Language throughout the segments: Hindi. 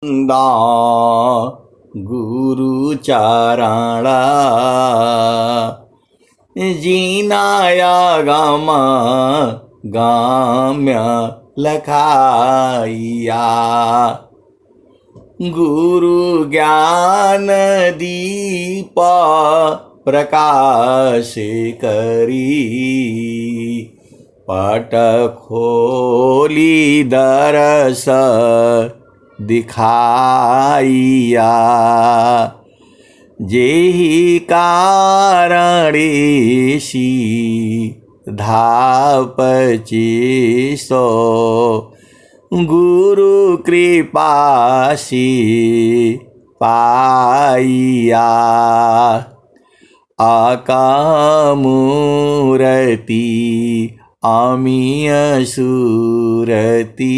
दा गुरु चारणा जीनाया गामा गाम्य लखाइया गुरु ज्ञान दीप प्रकाश करी पट खोली दरस दिखाइया जेहि कारणेशी धापची सो गुरु कृपासी पाइया आकामूरति अमीय सुरति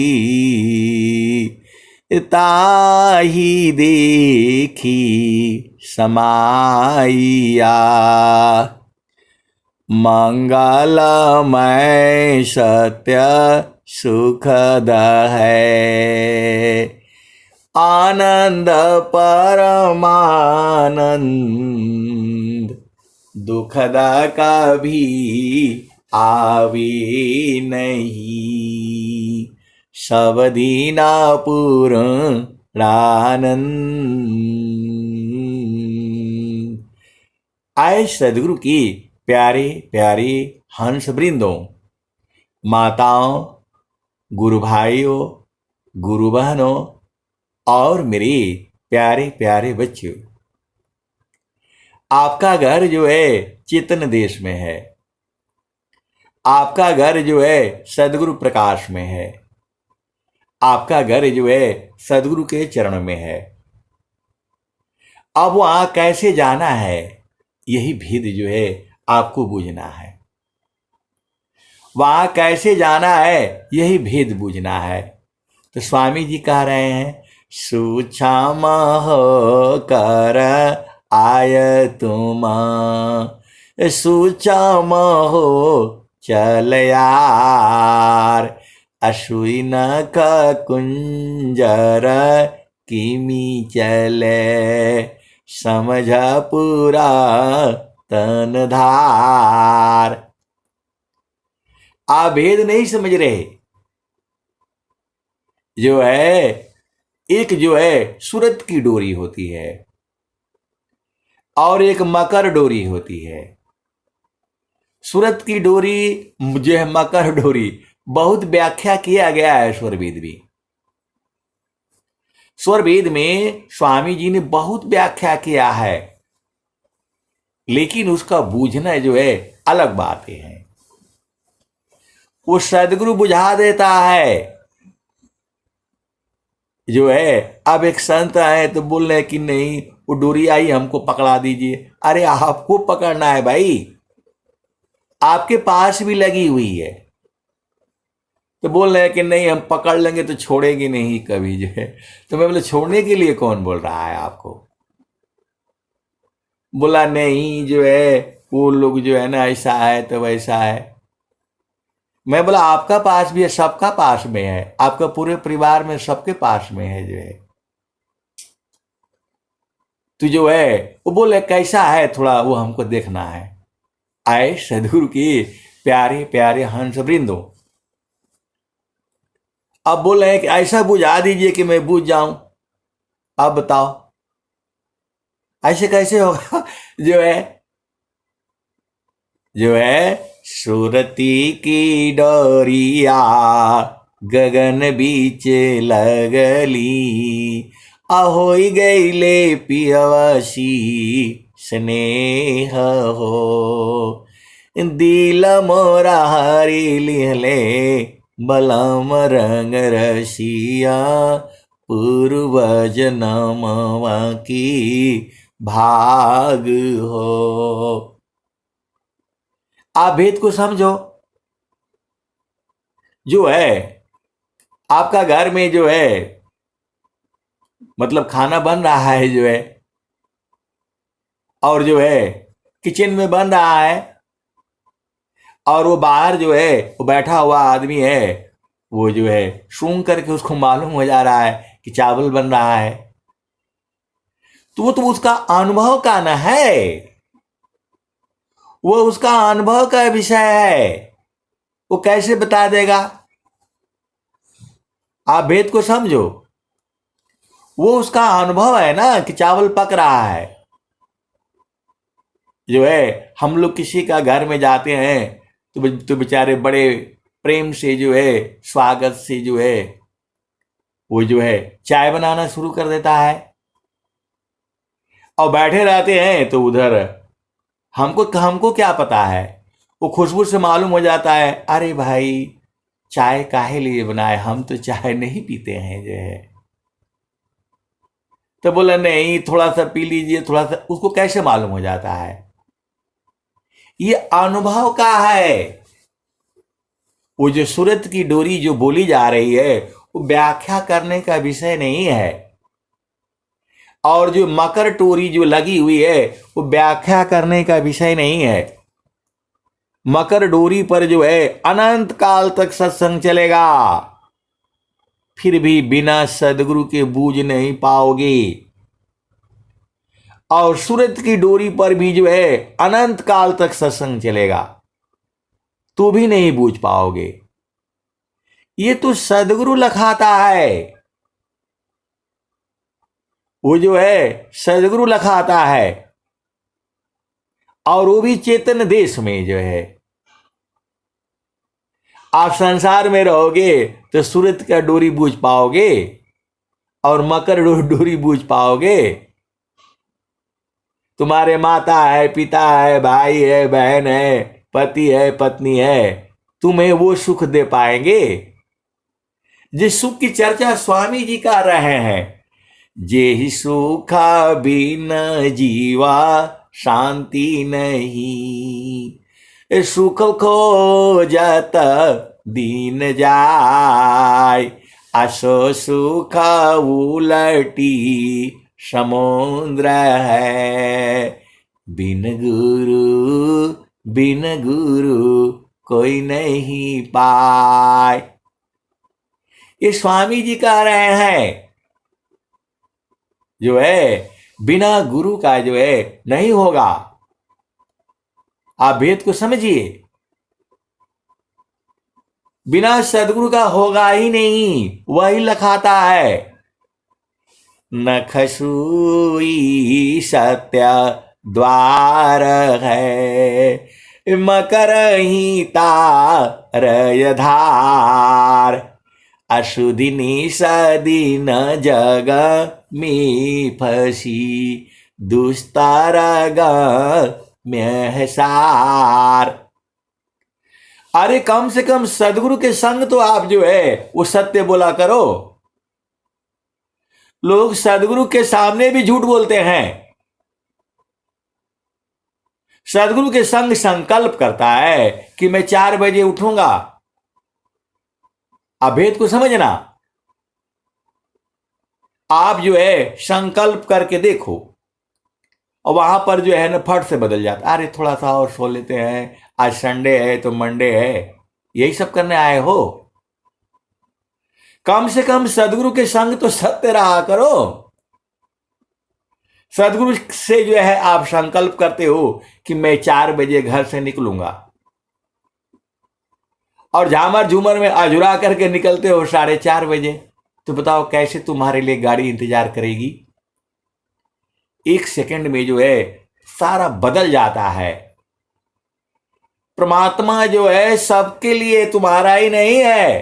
ताहि देखी समाइया मंगलमय सत्य सुखद है आनंद परमानंद दुखद कभी आवे नहीं सब दीना पूर्णानंद। आए सदगुरु की प्यारे प्यारे हंस वृंदों, माताओं, गुरु भाइयों, गुरु बहनों और मेरे प्यारे प्यारे बच्चों, आपका घर जो है चेतन देश में है, आपका घर जो है सदगुरु प्रकाश में है, आपका घर जो है सदगुरु के चरण में है। अब वहां कैसे जाना है, यही भेद जो है आपको बूझना है। वहां कैसे जाना है, यही भेद बूझना है। तो स्वामी जी कह रहे हैं, सूक्ष्म हो कर आय तुम, सूक्ष्म हो चल यार, अश्विन का कुंजर किमी चले, समझ पूरा तनधार। आप भेद नहीं समझ रहे। जो है एक जो है सूरत की डोरी होती है और एक मकर डोरी होती है। सूरत की डोरी जो है मकर डोरी बहुत व्याख्या किया गया है स्वरवेद में। स्वरवेद में स्वामी जी ने बहुत व्याख्या किया है, लेकिन उसका बूझना जो है अलग बातें हैं। वो सदगुरु बुझा देता है। जो है अब एक संत आए तो बोल रहे कि नहीं वो डोरी आई हमको पकड़ा दीजिए। अरे आपको पकड़ना है भाई, आपके पास भी लगी हुई है। तो बोल रहे हैं कि नहीं हम पकड़ लेंगे तो छोड़ेंगे नहीं कभी जो है। तो मैं बोले छोड़ने के लिए कौन बोल रहा है आपको? बोला नहीं जो है वो लोग जो है ना ऐसा है तो वैसा है। मैं बोला आपका पास भी है, सबका पास में है, आपका पूरे परिवार में सबके पास में है जो है। तो जो है वो बोले कैसा है, थोड़ा वो हमको देखना है। आए सदगुरु की प्यारे प्यारे हंस वृंदो, अब बोल रहे हैं कि ऐसा बुझा दीजिए कि मैं बुझ जाऊं। अब बताओ ऐसे कैसे होगा? जो है सूरती की डोरिया गगन बीच लगली, अहोई गईले पियवसी स्नेह हो, दिल मोरा हरी लिहले बलम रंग रसिया, पूर्वज नमवा की भाग हो। आप भेद को समझो। जो है आपका घर में जो है मतलब खाना बन रहा है जो है, और जो है किचन में बन रहा है, और वो बाहर जो है वो बैठा हुआ आदमी है, वो जो है सूंघ करके उसको मालूम हो जा रहा है कि चावल बन रहा है, तो वो तो उसका अनुभव का न है, वो उसका अनुभव का विषय है, वो कैसे बता देगा? आप भेद को समझो, वो उसका अनुभव है ना कि चावल पक रहा है। जो है हम लोग किसी का घर में जाते हैं तो बेचारे बड़े प्रेम से जो है, स्वागत से जो है, वो जो है चाय बनाना शुरू कर देता है, और बैठे रहते हैं तो उधर हमको हमको क्या पता है, वो खुशबू से मालूम हो जाता है, अरे भाई चाय काहे लिए बनाए, हम तो चाय नहीं पीते हैं जो है। तो बोला नहीं थोड़ा सा पी लीजिए, थोड़ा सा, उसको कैसे मालूम हो जाता है? ये अनुभव का है। वो जो सूरत की डोरी जो बोली जा रही है, वो व्याख्या करने का विषय नहीं है, और जो मकर टोरी जो लगी हुई है वो व्याख्या करने का विषय नहीं है। मकर डोरी पर जो है अनंत काल तक सत्संग चलेगा, फिर भी बिना सदगुरु के बूझ नहीं पाओगे। और सूरत की डोरी पर भी जो है अनंत काल तक सत्संग चलेगा, तो भी नहीं बूझ पाओगे। ये तो सदगुरु लखाता है, वो जो है सदगुरु लखाता है, और वो भी चेतन देश में जो है। आप संसार में रहोगे तो सूरत का डोरी बूझ पाओगे और मकर डोरी बूझ पाओगे। तुम्हारे माता है, पिता है, भाई है, बहन है, पति है, पत्नी है, तुम्हें वो सुख दे पाएंगे जिस सुख की चर्चा स्वामी जी कर रहे हैं। जे सुखा बिन जीवा शांति नहीं, सुख खोजत दीन जाय, असो सुख उलटी समुद्र है, बिन गुरु कोई नहीं पाए। ये स्वामी जी कह रहे हैं, जो है बिना गुरु का जो है नहीं होगा। आप भेद को समझिए, बिना सदगुरु का होगा ही नहीं, वही लखाता है। न खसूई सत्य द्वार है, मकर ही तारय धार, अशुदिनी सदीन जग में फसी, दुस्तर में सार। अरे कम से कम सदगुरु के संग तो आप जो है वो सत्य बोला करो। लोग सदगुरु के सामने भी झूठ बोलते हैं। सदगुरु के संग संकल्प करता है कि मैं 4 बजे उठूंगा। अभेद को समझना, आप जो है संकल्प करके देखो, और वहां पर जो है ना फट से बदल जाता, अरे थोड़ा सा और सो लेते हैं, आज संडे है तो मंडे है, यही सब करने आए हो। कम से कम सदगुरु के संग तो सत्य रहा करो। सदगुरु से जो है आप संकल्प करते हो कि मैं 4 बजे घर से निकलूंगा, और झामर झूमर में अजुरा करके निकलते हो 4:30 बजे, तो बताओ कैसे तुम्हारे लिए गाड़ी इंतजार करेगी? 1 सेकंड में जो है सारा बदल जाता है। परमात्मा जो है सबके लिए, तुम्हारा ही नहीं है।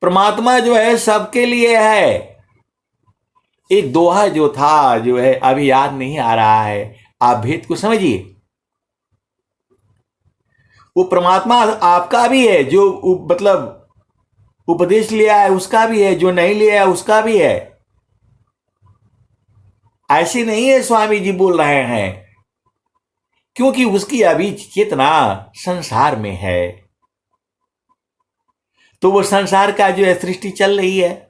परमात्मा जो है सबके लिए है। एक दोहा जो था जो है अभी याद नहीं आ रहा है, आप भेद को समझिए। वो परमात्मा आपका भी है, जो मतलब उपदेश लिया है उसका भी है, जो नहीं लिया है उसका भी है। ऐसी नहीं है स्वामी जी बोल रहे हैं, क्योंकि उसकी अभी चेतना संसार में है, तो वो संसार का जो है सृष्टि चल रही है।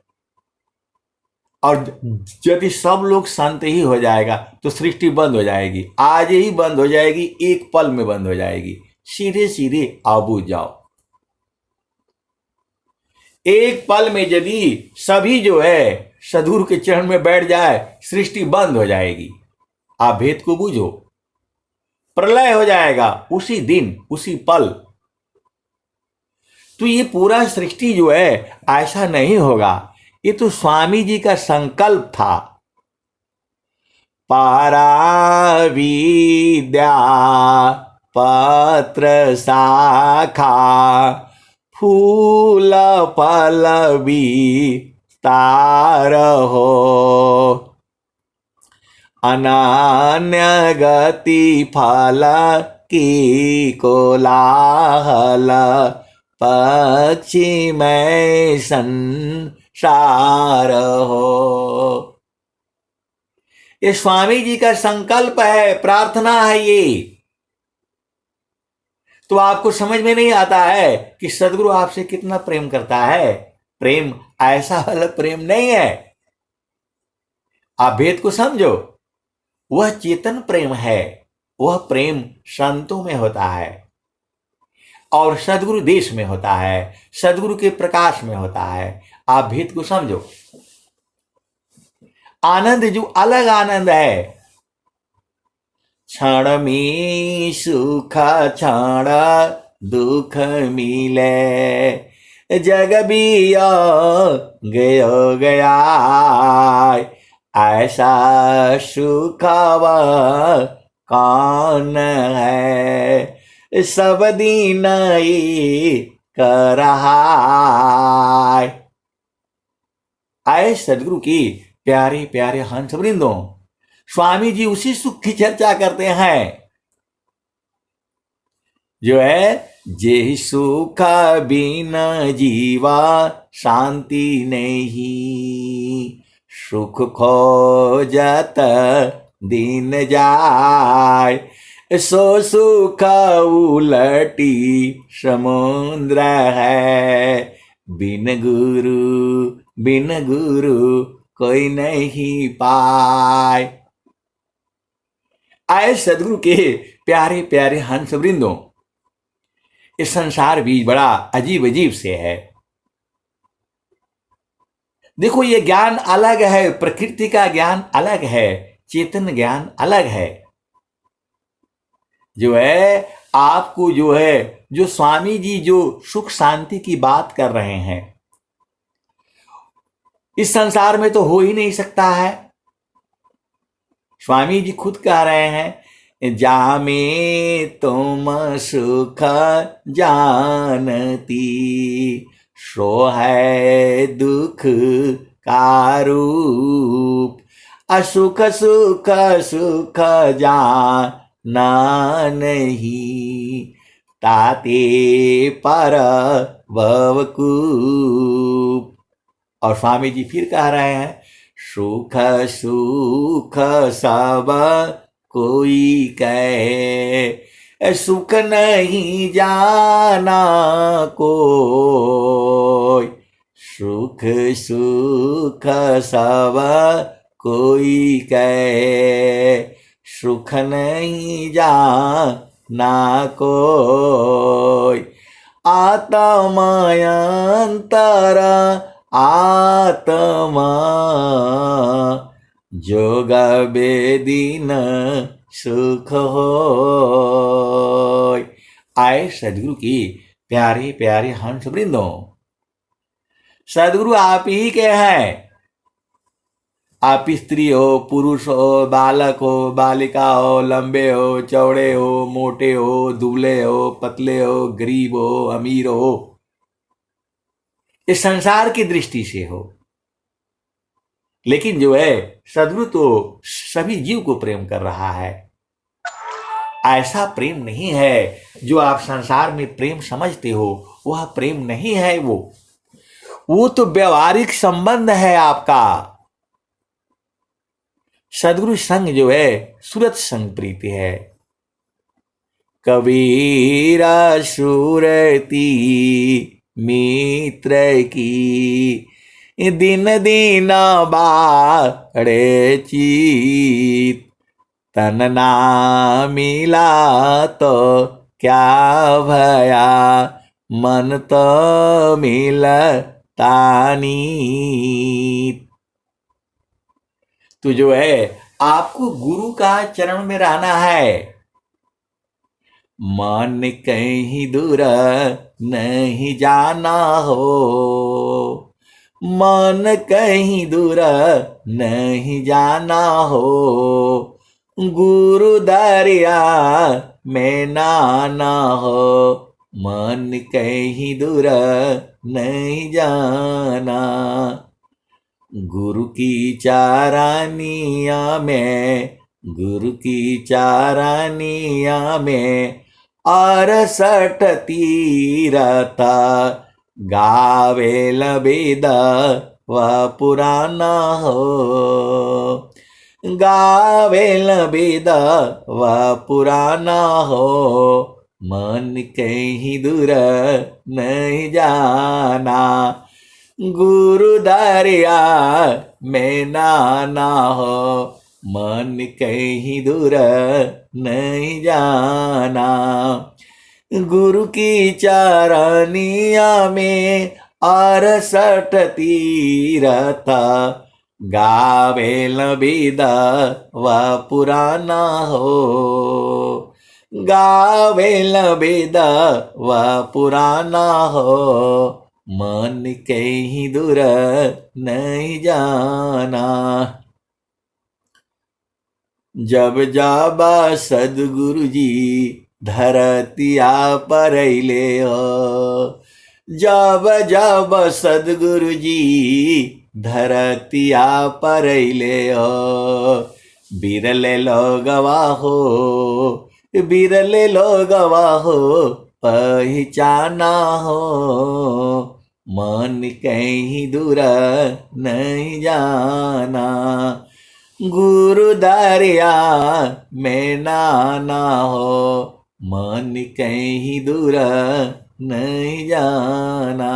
और यदि सब लोग शांत ही हो जाएगा तो सृष्टि बंद हो जाएगी, आज ही बंद हो जाएगी, एक पल में बंद हो जाएगी। सीधे सीधे आबू जाओ। एक पल में यदि सभी जो है सदगुरु के चरण में बैठ जाए, सृष्टि बंद हो जाएगी। आप भेद को बूझो, प्रलय हो जाएगा उसी दिन, उसी पल। तो ये पूरा सृष्टि जो है ऐसा नहीं होगा, ये तो स्वामी जी का संकल्प था। पाराविद्या पत्र शाखा फूल फल विस्तार हो, अनन्य गति फल की कोलाहल पक्षी में संसार हो। ये स्वामी जी का संकल्प है, प्रार्थना है ये। तो आपको समझ में नहीं आता है कि सदगुरु आपसे कितना प्रेम करता है। प्रेम ऐसा वाला प्रेम नहीं है, आप भेद को समझो। वह चेतन प्रेम है, वह प्रेम संतों में होता है और सदगुरु देश में होता है, सदगुरु के प्रकाश में होता है। आप भेद को समझो। आनंद जो अलग आनंद है, क्षण में सुख क्षण दुख मिले, जग भी गयो गया, ऐसा सुख कौन है, सब दिन कर रहा। आए सदगुरु की प्यारे प्यारे हंस वृंदों, स्वामी जी उसी सुख की चर्चा करते हैं जो है जे सुख बिना जीवा शांति नहीं, सुख खोजत दिन जाय, सो सुख उलटी समुद्र है, बिन गुरु कोई नहीं पाए। आए सदगुरु के प्यारे प्यारे हंस वृंदों, इस संसार भी बड़ा अजीब अजीब से है। देखो ये ज्ञान अलग है, प्रकृति का ज्ञान अलग है, चेतन ज्ञान अलग है। जो है आपको जो है जो स्वामी जी जो सुख शांति की बात कर रहे हैं, इस संसार में तो हो ही नहीं सकता है। स्वामी जी खुद कह रहे हैं, जामे तुम सुख जानती, सो है दुख का रूप, असुख सुख सुख जाना नहीं, ताते पर भवकूप। और स्वामी जी फिर कह रहे हैं, सुख सुख सब कोई कहे, सुख नहीं जाना कोई, सुख सुख सब कोई कहे, सुख नहीं जाना कोई, आत्मायंतर आत्मा जोग बेदीन सुख हो। आए सदगुरु की प्यारे प्यारे हंस वृंदों, सदगुरु आप ही के हैं। आप स्त्री हो, पुरुष हो, बालक हो, बालिका हो, लंबे हो, चौड़े हो, मोटे हो, दुबले हो, पतले हो, गरीब हो, अमीर हो, इस संसार की दृष्टि से हो। लेकिन जो है सदगुरु तो सभी जीव को प्रेम कर रहा है। ऐसा प्रेम नहीं है जो आप संसार में प्रेम समझते हो, वह प्रेम नहीं है। वो तो व्यवहारिक संबंध है आपका। सदगुरु संग जो है सूरत संग प्रीति है। कबीरा सूरती मित्र की, दिन दिन बाड़े चीत, तन ना मिला तो क्या भया, मन तो मिल तानी। तो जो है आपको गुरु का चरण में रहना है। मन कहीं दूर नहीं जाना हो, मन कहीं दूर नहीं जाना हो, गुरु दरिया में नाना हो, मन कहीं दूर नहीं जाना। गुरु की चारानिया में, गुरु की चारानिया में 68 तीरथा गावेल वेद व पुराना हो, गावेल वेद व पुराना हो, मन कहीं दूर नहीं जाना, गुरु दरिया में नाना हो, मन कहीं दूर नहीं जाना। गुरु की चारानिया में 68 तीरथा गावेल वेद व पुराना हो, गावेल वेद व पुराना हो, मन कहीं दूर नहीं जाना। जब जाबा सदगुरु जी धरतिया पर अइले हो, जब जब सदगुरु जी धरतिया पर अइले हो, बिरले लोगवा हो, बिरले लोगवा हो पहचाना हो, मन कहीं दूर नहीं जाना, गुरु दरिया में नाना हो, मन कहीं दूर नहीं जाना।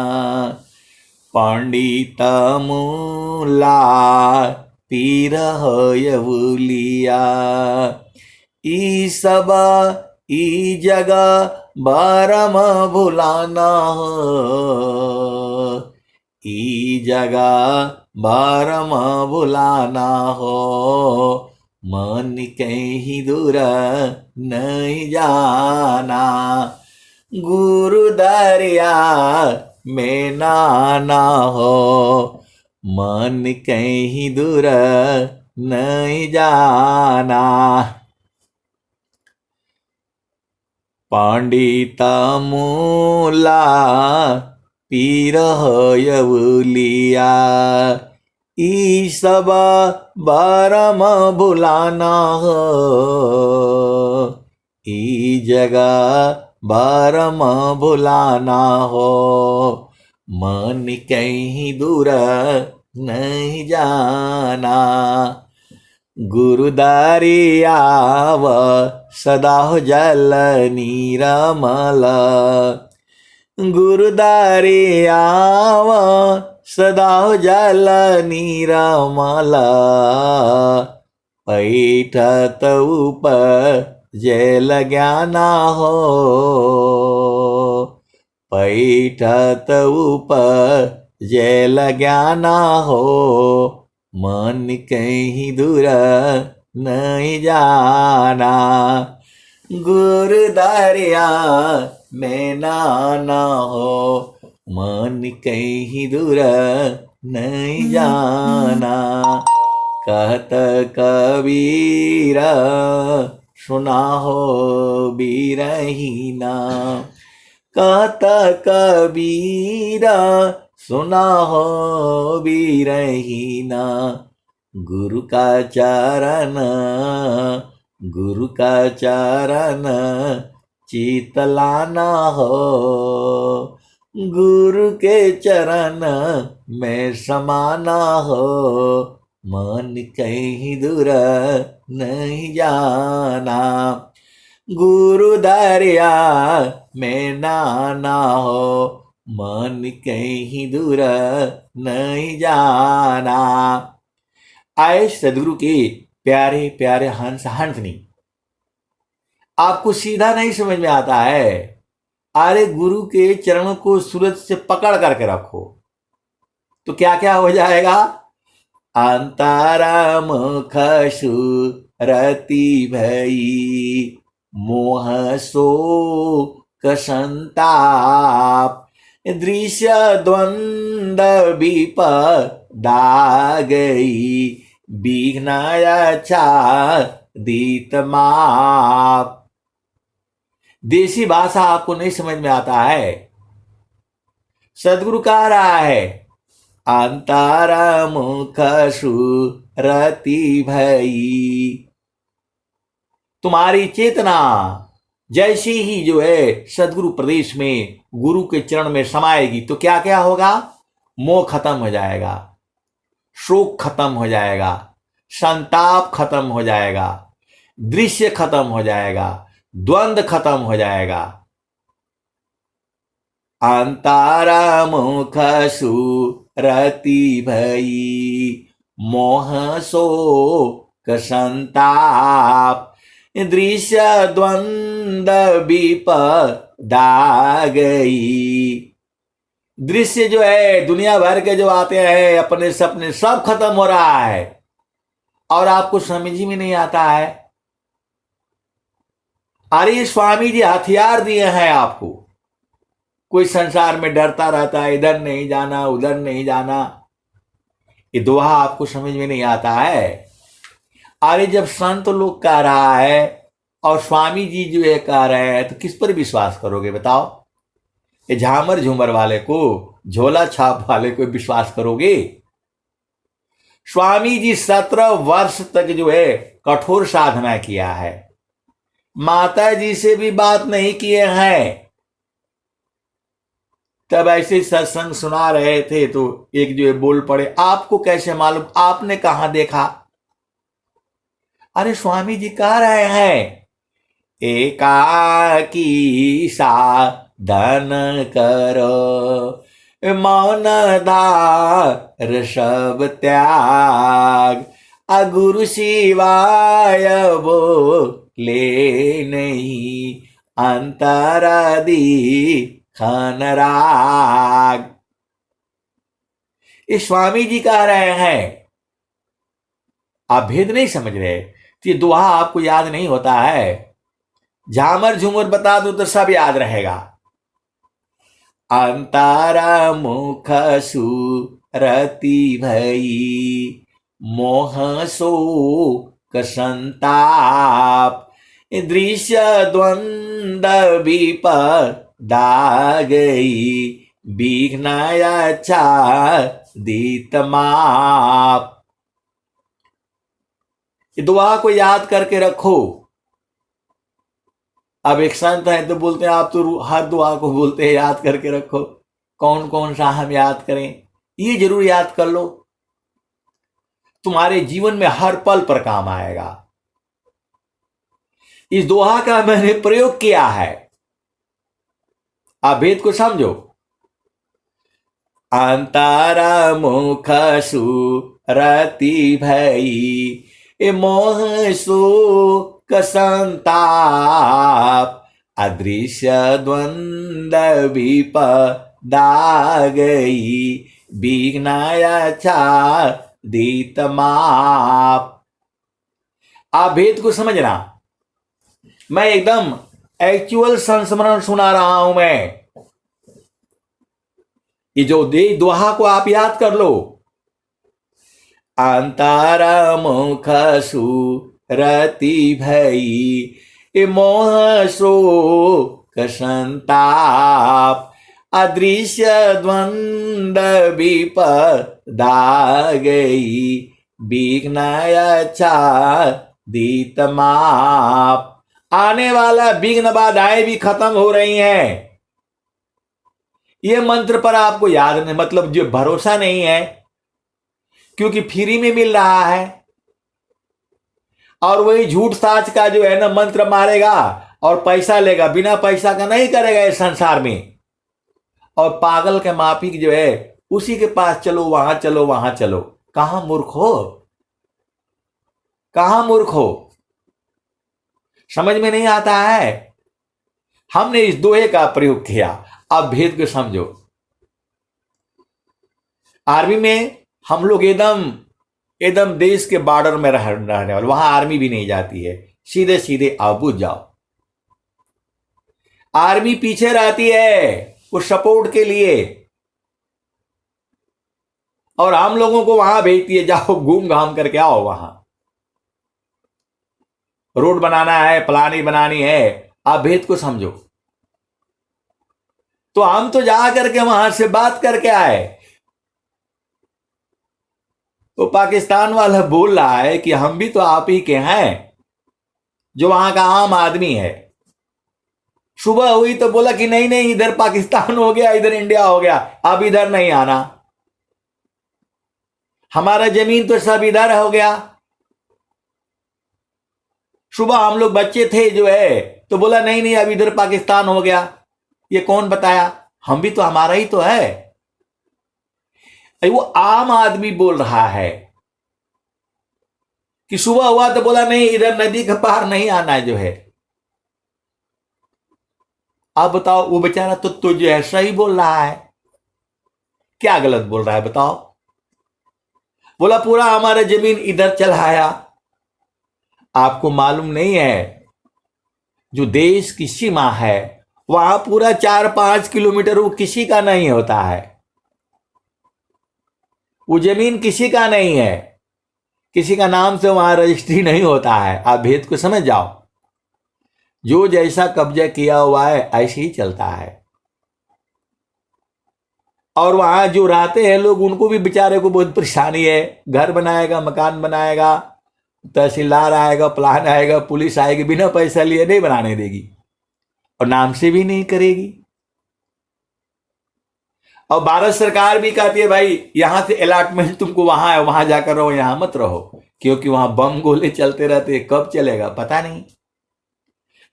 पंडित मूला पीर होयवुलिया, ई सब ई जगह बारम भुलाना हो, ई जगह बारम भुलाना हो, मन कहीं दूर नहीं जाना, गुरु दरिया में नाना हो, मन कहीं दूर नहीं जाना। पंडित मूला पीर होयवुलिया, ई सब बारम भुलाना हो, ई जगह बारम भुलाना हो, मन कहीं दूर नहीं जाना, गुरु दरिया व सदा हो जल नीरमल, गुरु दरिया व सदा हो जल नीरमल, पैठत ऊपर जल ज्ञाना हो, पैठत ऊपर जल ज्ञाना हो, मन कहीं दूर नहीं जाना, गुरु दरिया में नाना हो, मन कहीं दूर नहीं जाना। कहत कबीरा सुना हो बीरहीना, कहत कबीरा सुना हो बीरहीना, गुरु का चरण, गुरु का चरण चितलाना हो, गुरु के चरण में समाना हो, मन कहीं दूर नहीं जाना, गुरु दरिया में नाना हो, मन कहीं दूर नहीं जाना। आए सदगुरु के प्यारे प्यारे हंस हंसनी, आपको सीधा नहीं समझ में आता है। अरे गुरु के चरणों को सूरज से पकड़ करके रखो, तो क्या क्या हो जाएगा? अंतरा मुख सुरति भई, मोह शोक संताप, दृश्य द्वंद्व विपदा गई, विघ्न आच्छादित माप। देसी भाषा आपको नहीं समझ में आता है? सदगुरु कह रहा है अंतरा मुख सुरति भई। तुम्हारी चेतना जैसे ही जो है सदगुरु प्रदेश में गुरु के चरण में समाएगी तो क्या क्या होगा? मोह खत्म हो जाएगा, शोक खत्म हो जाएगा, संताप खत्म हो जाएगा, दृश्य खत्म हो जाएगा, द्वंद्व खत्म हो जाएगा। अंतरा मुख सुरति भई, मोह शोक संताप, दृश्य द्वंद्व विपदा गई। दृश्य जो है दुनिया भर के जो आते हैं अपने सपने सब खत्म हो रहा है और आपको समझ में नहीं आता है। अरे स्वामी जी हथियार दिए हैं आपको। कोई संसार में डरता रहता है, इधर नहीं जाना उधर नहीं जाना, ये दोहा आपको समझ में नहीं आता है। अरे जब संत लोग कह रहा है और स्वामी जी जो है कह रहे हैं तो किस पर विश्वास करोगे बताओ? ये झामर झूमर वाले को, झोला छाप वाले को विश्वास करोगे? स्वामी जी 17 वर्ष तक जो है कठोर साधना किया है, माता जी से भी बात नहीं किए हैं। तब ऐसे सत्संग सुना रहे थे तो एक जो है बोल पड़े, आपको कैसे मालूम, आपने कहां देखा? अरे स्वामी जी कह रहे हैं एकाकी साधन करो, मौन धार सब त्याग, अगुरु शिवाय बोले नहीं, अंतरादि खनराग। ये स्वामी जी कह रहे हैं। आप भेद नहीं समझ रहे तो ये दोहा आपको याद नहीं होता है। झामर झूमर बता दो तो सब याद रहेगा। अंतरा मुख सुरति भई, मोह शोक संताप, दृश्य द्वंद्व विपदा गई, विघ्न आच्छादित माप। दुआ को याद करके रखो। अब एक संत है तो बोलते हैं आप तो हर दुआ को बोलते हैं याद करके रखो, कौन कौन सा हम याद करें? ये जरूर याद कर लो, तुम्हारे जीवन में हर पल पर काम आएगा। इस दोहा का मैंने प्रयोग किया है, आप भेद को समझो। अंतरा मुख सुरति भई, मोह शोक संताप, अदृश्य द्वंद्व विपदा गई, विघ्न आच्छादित माप। आप भेद को समझना, मैं एकदम एक्चुअल संस्मरण सुना रहा हूं। मैं ये जो दोहा को आप याद कर लो। अंतरा मुख सुरति भई, मोह शोक संताप, अदृश्य द्वंद्व विपदा गई, विघ्न आच्छादित माप। आने वाला विघ्न बाधाएं भी खत्म हो रही हैं। ये मंत्र पर आपको याद नहीं, मतलब जो भरोसा नहीं है, क्योंकि फ्री में मिल रहा है। और वही झूठ साच का जो है ना मंत्र मारेगा और पैसा लेगा, बिना पैसा का नहीं करेगा इस संसार में। और पागल के माफिक जो है उसी के पास चलो वहां चलो वहां चलो। कहां मूर्ख हो, कहां मूर्ख हो, समझ में नहीं आता है। हमने इस दोहे का प्रयोग किया, अब भेद को समझो। आर्मी में हम लोग एकदम एकदम देश के बॉर्डर में रहने वाले, वहां आर्मी भी नहीं जाती है, सीधे सीधे आओ बुझ जाओ। आर्मी पीछे रहती है उस सपोर्ट के लिए, और हम लोगों को वहां भेजती है, जाओ घूम घाम करके आओ। वहां रोड बनाना है, प्लानिंग बनानी है, आप भेद को समझो। तो हम तो जा करके वहां से बात करके आए। तो पाकिस्तान वाला बोल रहा है कि हम भी तो आप ही के हैं, जो वहां का आम आदमी है। सुबह हुई तो बोला कि नहीं नहीं, इधर पाकिस्तान हो गया, इधर इंडिया हो गया, अब इधर नहीं आना, हमारा जमीन तो सब इधर हो गया। सुबह हम लोग बच्चे थे जो है, तो बोला नहीं नहीं, अब इधर पाकिस्तान हो गया। ये कौन बताया? हम भी तो, हमारा ही तो है। वो आम आदमी बोल रहा है कि सुबह हुआ तो बोला नहीं, इधर नदी के पार नहीं आना जो है। आप बताओ, वो बेचारा तो जो है सही बोल रहा है, क्या गलत बोल रहा है बताओ? बोला पूरा हमारा जमीन इधर चला आया। आपको मालूम नहीं है, जो देश की सीमा है वहां पूरा 4-5 किलोमीटर वो किसी का नहीं होता है, वो जमीन किसी का नहीं है, किसी का नाम से वहां रजिस्ट्री नहीं होता है। आप भेद को समझ जाओ, जो जैसा कब्जा किया हुआ है ऐसे ही चलता है। और वहां जो रहते हैं लोग, उनको भी बेचारे को बहुत परेशानी है। घर बनाएगा, मकान बनाएगा, तहसीलदार आएगा, प्लान आएगा, पुलिस आएगी, बिना पैसा लिए नहीं बनाने देगी, और नाम से भी नहीं करेगी। और भारत सरकार भी कहती है भाई यहां से अलॉटमेंट तुमको वहां है, वहां जाकर रहो, यहां मत रहो, क्योंकि वहां बम गोले चलते रहते, कब चलेगा पता नहीं।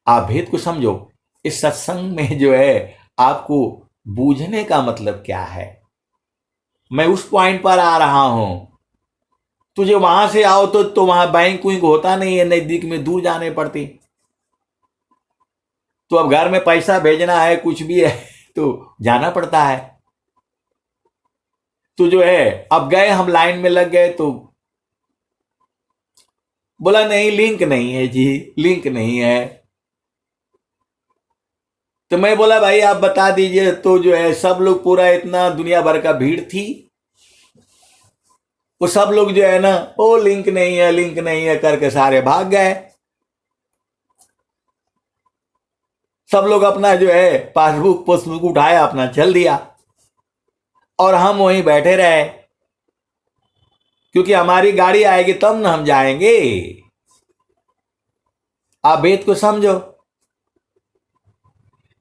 आप भेद को समझो। इस सत्संग में जो है आपको बूझने का मतलब क्या है, मैं उस पॉइंट पर आ रहा हूं। तुझे वहां से आओ तो वहां बैंक विंक होता नहीं है, नजदीक में दूर जाने पड़ती। तो अब घर में पैसा भेजना है, कुछ भी है तो जाना पड़ता है। तो जो है अब गए हम, लाइन में लग गए, तो बोला नहीं लिंक नहीं है जी, लिंक नहीं है। तो मैं बोला भाई आप बता दीजिए। तो जो है सब लोग, पूरा इतना दुनिया भर का भीड़ थी, वो सब लोग जो है ना, ओ लिंक नहीं है, लिंक नहीं है करके सारे भाग गए। सब लोग अपना जो है पासबुक पासबुक उठाया, अपना चल दिया, और हम वहीं बैठे रहे, क्योंकि हमारी गाड़ी आएगी तब ना हम जाएंगे। आप भेद को समझो।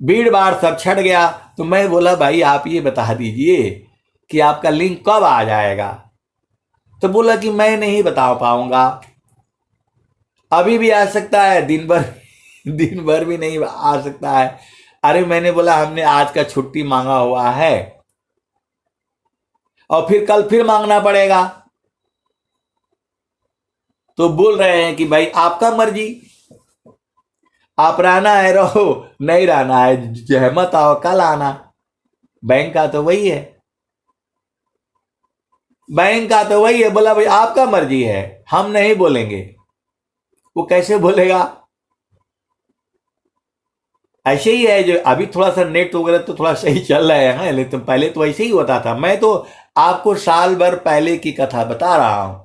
भीड़ भाड़ सब छट गया। तो मैं बोला भाई आप ये बता दीजिए कि आपका लिंक कब आ जाएगा? तो बोला कि मैं नहीं बता पाऊंगा, अभी भी आ सकता है, दिन भर भी नहीं आ सकता है। अरे मैंने बोला हमने आज का छुट्टी मांगा हुआ है, और फिर कल फिर मांगना पड़ेगा। तो बोल रहे हैं कि भाई आपका मर्जी, आप रहना है रहो, नहीं रहना है जो है मत आओ, कल आना। बैंक का तो वही है, बैंक का तो वही है। बोला भाई आपका मर्जी है, हम नहीं बोलेंगे। वो कैसे बोलेगा? ऐसे ही है, जो अभी थोड़ा सा नेट वगैरह तो थोड़ा सही चल रहा है, लेकिन पहले तो ऐसे ही होता था। मैं तो आपको साल भर पहले की कथा बता रहा हूं।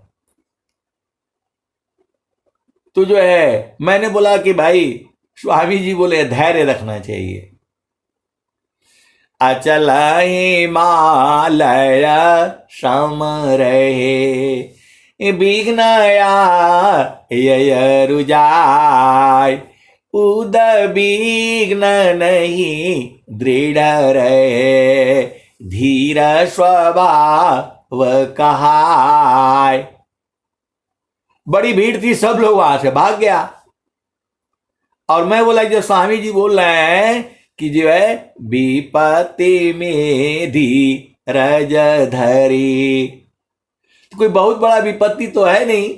तो जो है मैंने बोला कि भाई, स्वामी जी बोले धैर्य रखना चाहिए। अचल हिमालय सम रहे, विघ्नया रुजाय, उद विघ्न नहीं दृढ़ रहे, धीर स्वभाव कहाय। बड़ी भीड़ थी, सब लोग वहां से भाग गया। और मैं बोला जो स्वामी जी बोल रहे हैं कि जो है विपत्ति में धीरज धरी, तो कोई बहुत बड़ा विपत्ति तो है नहीं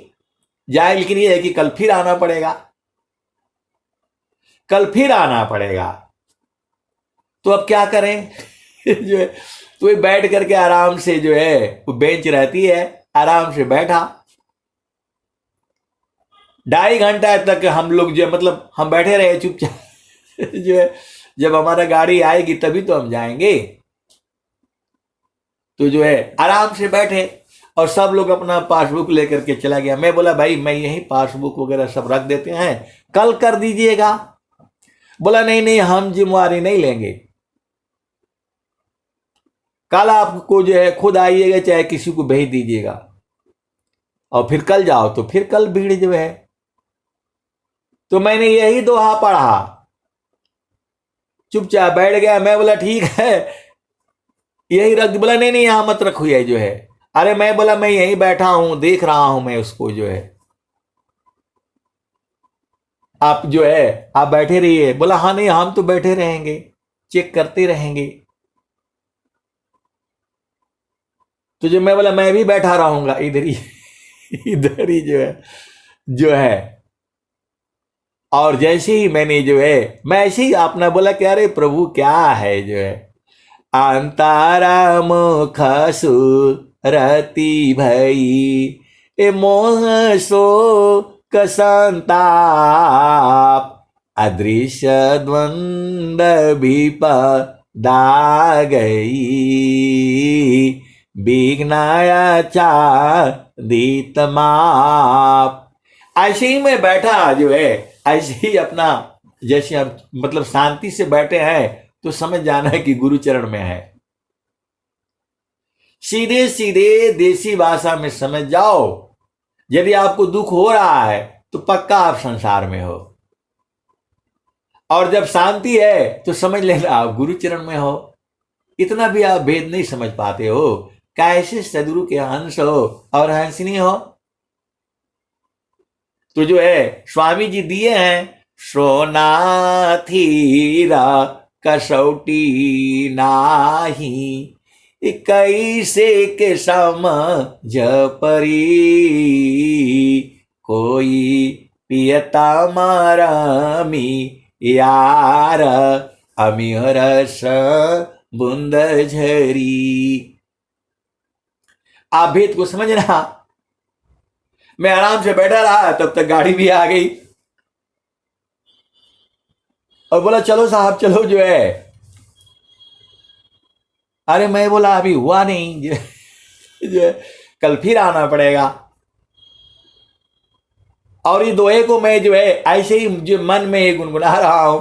जाए, लेकिन ये है कि कल फिर आना पड़ेगा, कल फिर आना पड़ेगा। तो अब क्या करें जो है तो वो बैठ करके आराम से जो है वो बेंच रहती है, आराम से बैठा 2.5 घंटा तक हम लोग जो है मतलब हम बैठे रहे चुपचाप जो है जब हमारा गाड़ी आएगी तभी तो हम जाएंगे। तो जो है आराम से बैठे और सब लोग अपना पासबुक लेकर के चला गया। मैं बोला भाई मैं यही पासबुक वगैरह सब रख देते हैं, कल कर दीजिएगा। बोला नहीं नहीं हम जिम्मेवारी नहीं लेंगे, कल आपको जो है खुद आइएगा चाहे किसी को भेज दीजिएगा और फिर कल जाओ। तो फिर कल भीड़ जो है तो मैंने यही दोहा पढ़ा, चुपचाप बैठ गया। मैं बोला ठीक है यही रख। बोला नहीं नहीं यहां मत रखो ये जो है। अरे मैं बोला मैं यहीं बैठा हूं देख रहा हूं मैं उसको जो है, आप जो है आप बैठे रहिए। बोला हाँ नहीं हम तो बैठे रहेंगे चेक करते रहेंगे। तो जो मैं बोला मैं भी बैठा रहूंगा इधर ही इधर ही जो है। और जैसे ही मैंने जो है मैं ऐसे ही आपने बोला कि अरे प्रभु क्या है जो है अंताराम खसु रति भई ए मोह सो कसंताप अदृश्य द्वंद विपदा गई बिघ्नाया चादित माप। ऐसे ही मैं बैठा जो है ऐसे ही अपना जैसे हम मतलब शांति से बैठे हैं तो समझ जाना है कि गुरु चरण में है। सीधे सीधे देसी भाषा में समझ जाओ, यदि आपको दुख हो रहा है तो पक्का आप संसार में हो, और जब शांति है तो समझ लेना आप गुरु चरण में हो। इतना भी आप भेद नहीं समझ पाते हो, कैसे सदगुरु के हंस हो और हंसनी हो। तो जो है स्वामी जी दिए हैं सोना थीरा कसौटी नाही कैसे के समझ परी कोई पियता मारामी यार अमिहरस बुंद झरी। आप भेद को समझना। मैं आराम से बैठा रहा तब तक गाड़ी भी आ गई और बोला चलो साहब चलो जो है। अरे मैं बोला अभी हुआ नहीं जो है, कल फिर आना पड़ेगा। और ये दोहे को मैं जो है ऐसे ही जो मन में ही गुनगुना रहा हूं।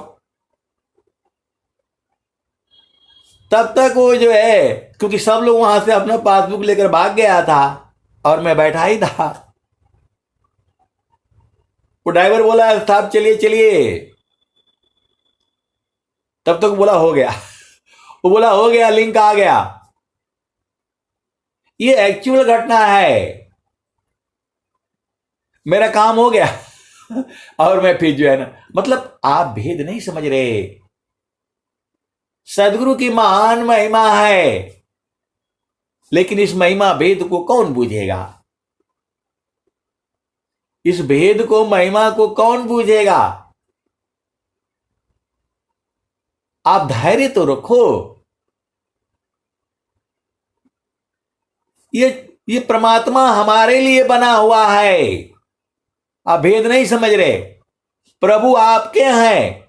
तब तक वो जो है क्योंकि सब लोग वहां से अपना पासबुक लेकर भाग गया था और मैं बैठा ही था। वो ड्राइवर बोला साहब चलिए चलिए, तब तक बोला हो गया। वो बोला हो गया लिंक आ गया। ये एक्चुअल घटना है, मेरा काम हो गया और मैं फिर जो है ना मतलब आप भेद नहीं समझ रहे। सदगुरु की महान महिमा है, लेकिन इस महिमा भेद को कौन बूझेगा? इस भेद को महिमा को कौन बूझेगा? आप धैर्य तो रखो। ये परमात्मा हमारे लिए बना हुआ है। आप भेद नहीं समझ रहे। प्रभु आपके हैं।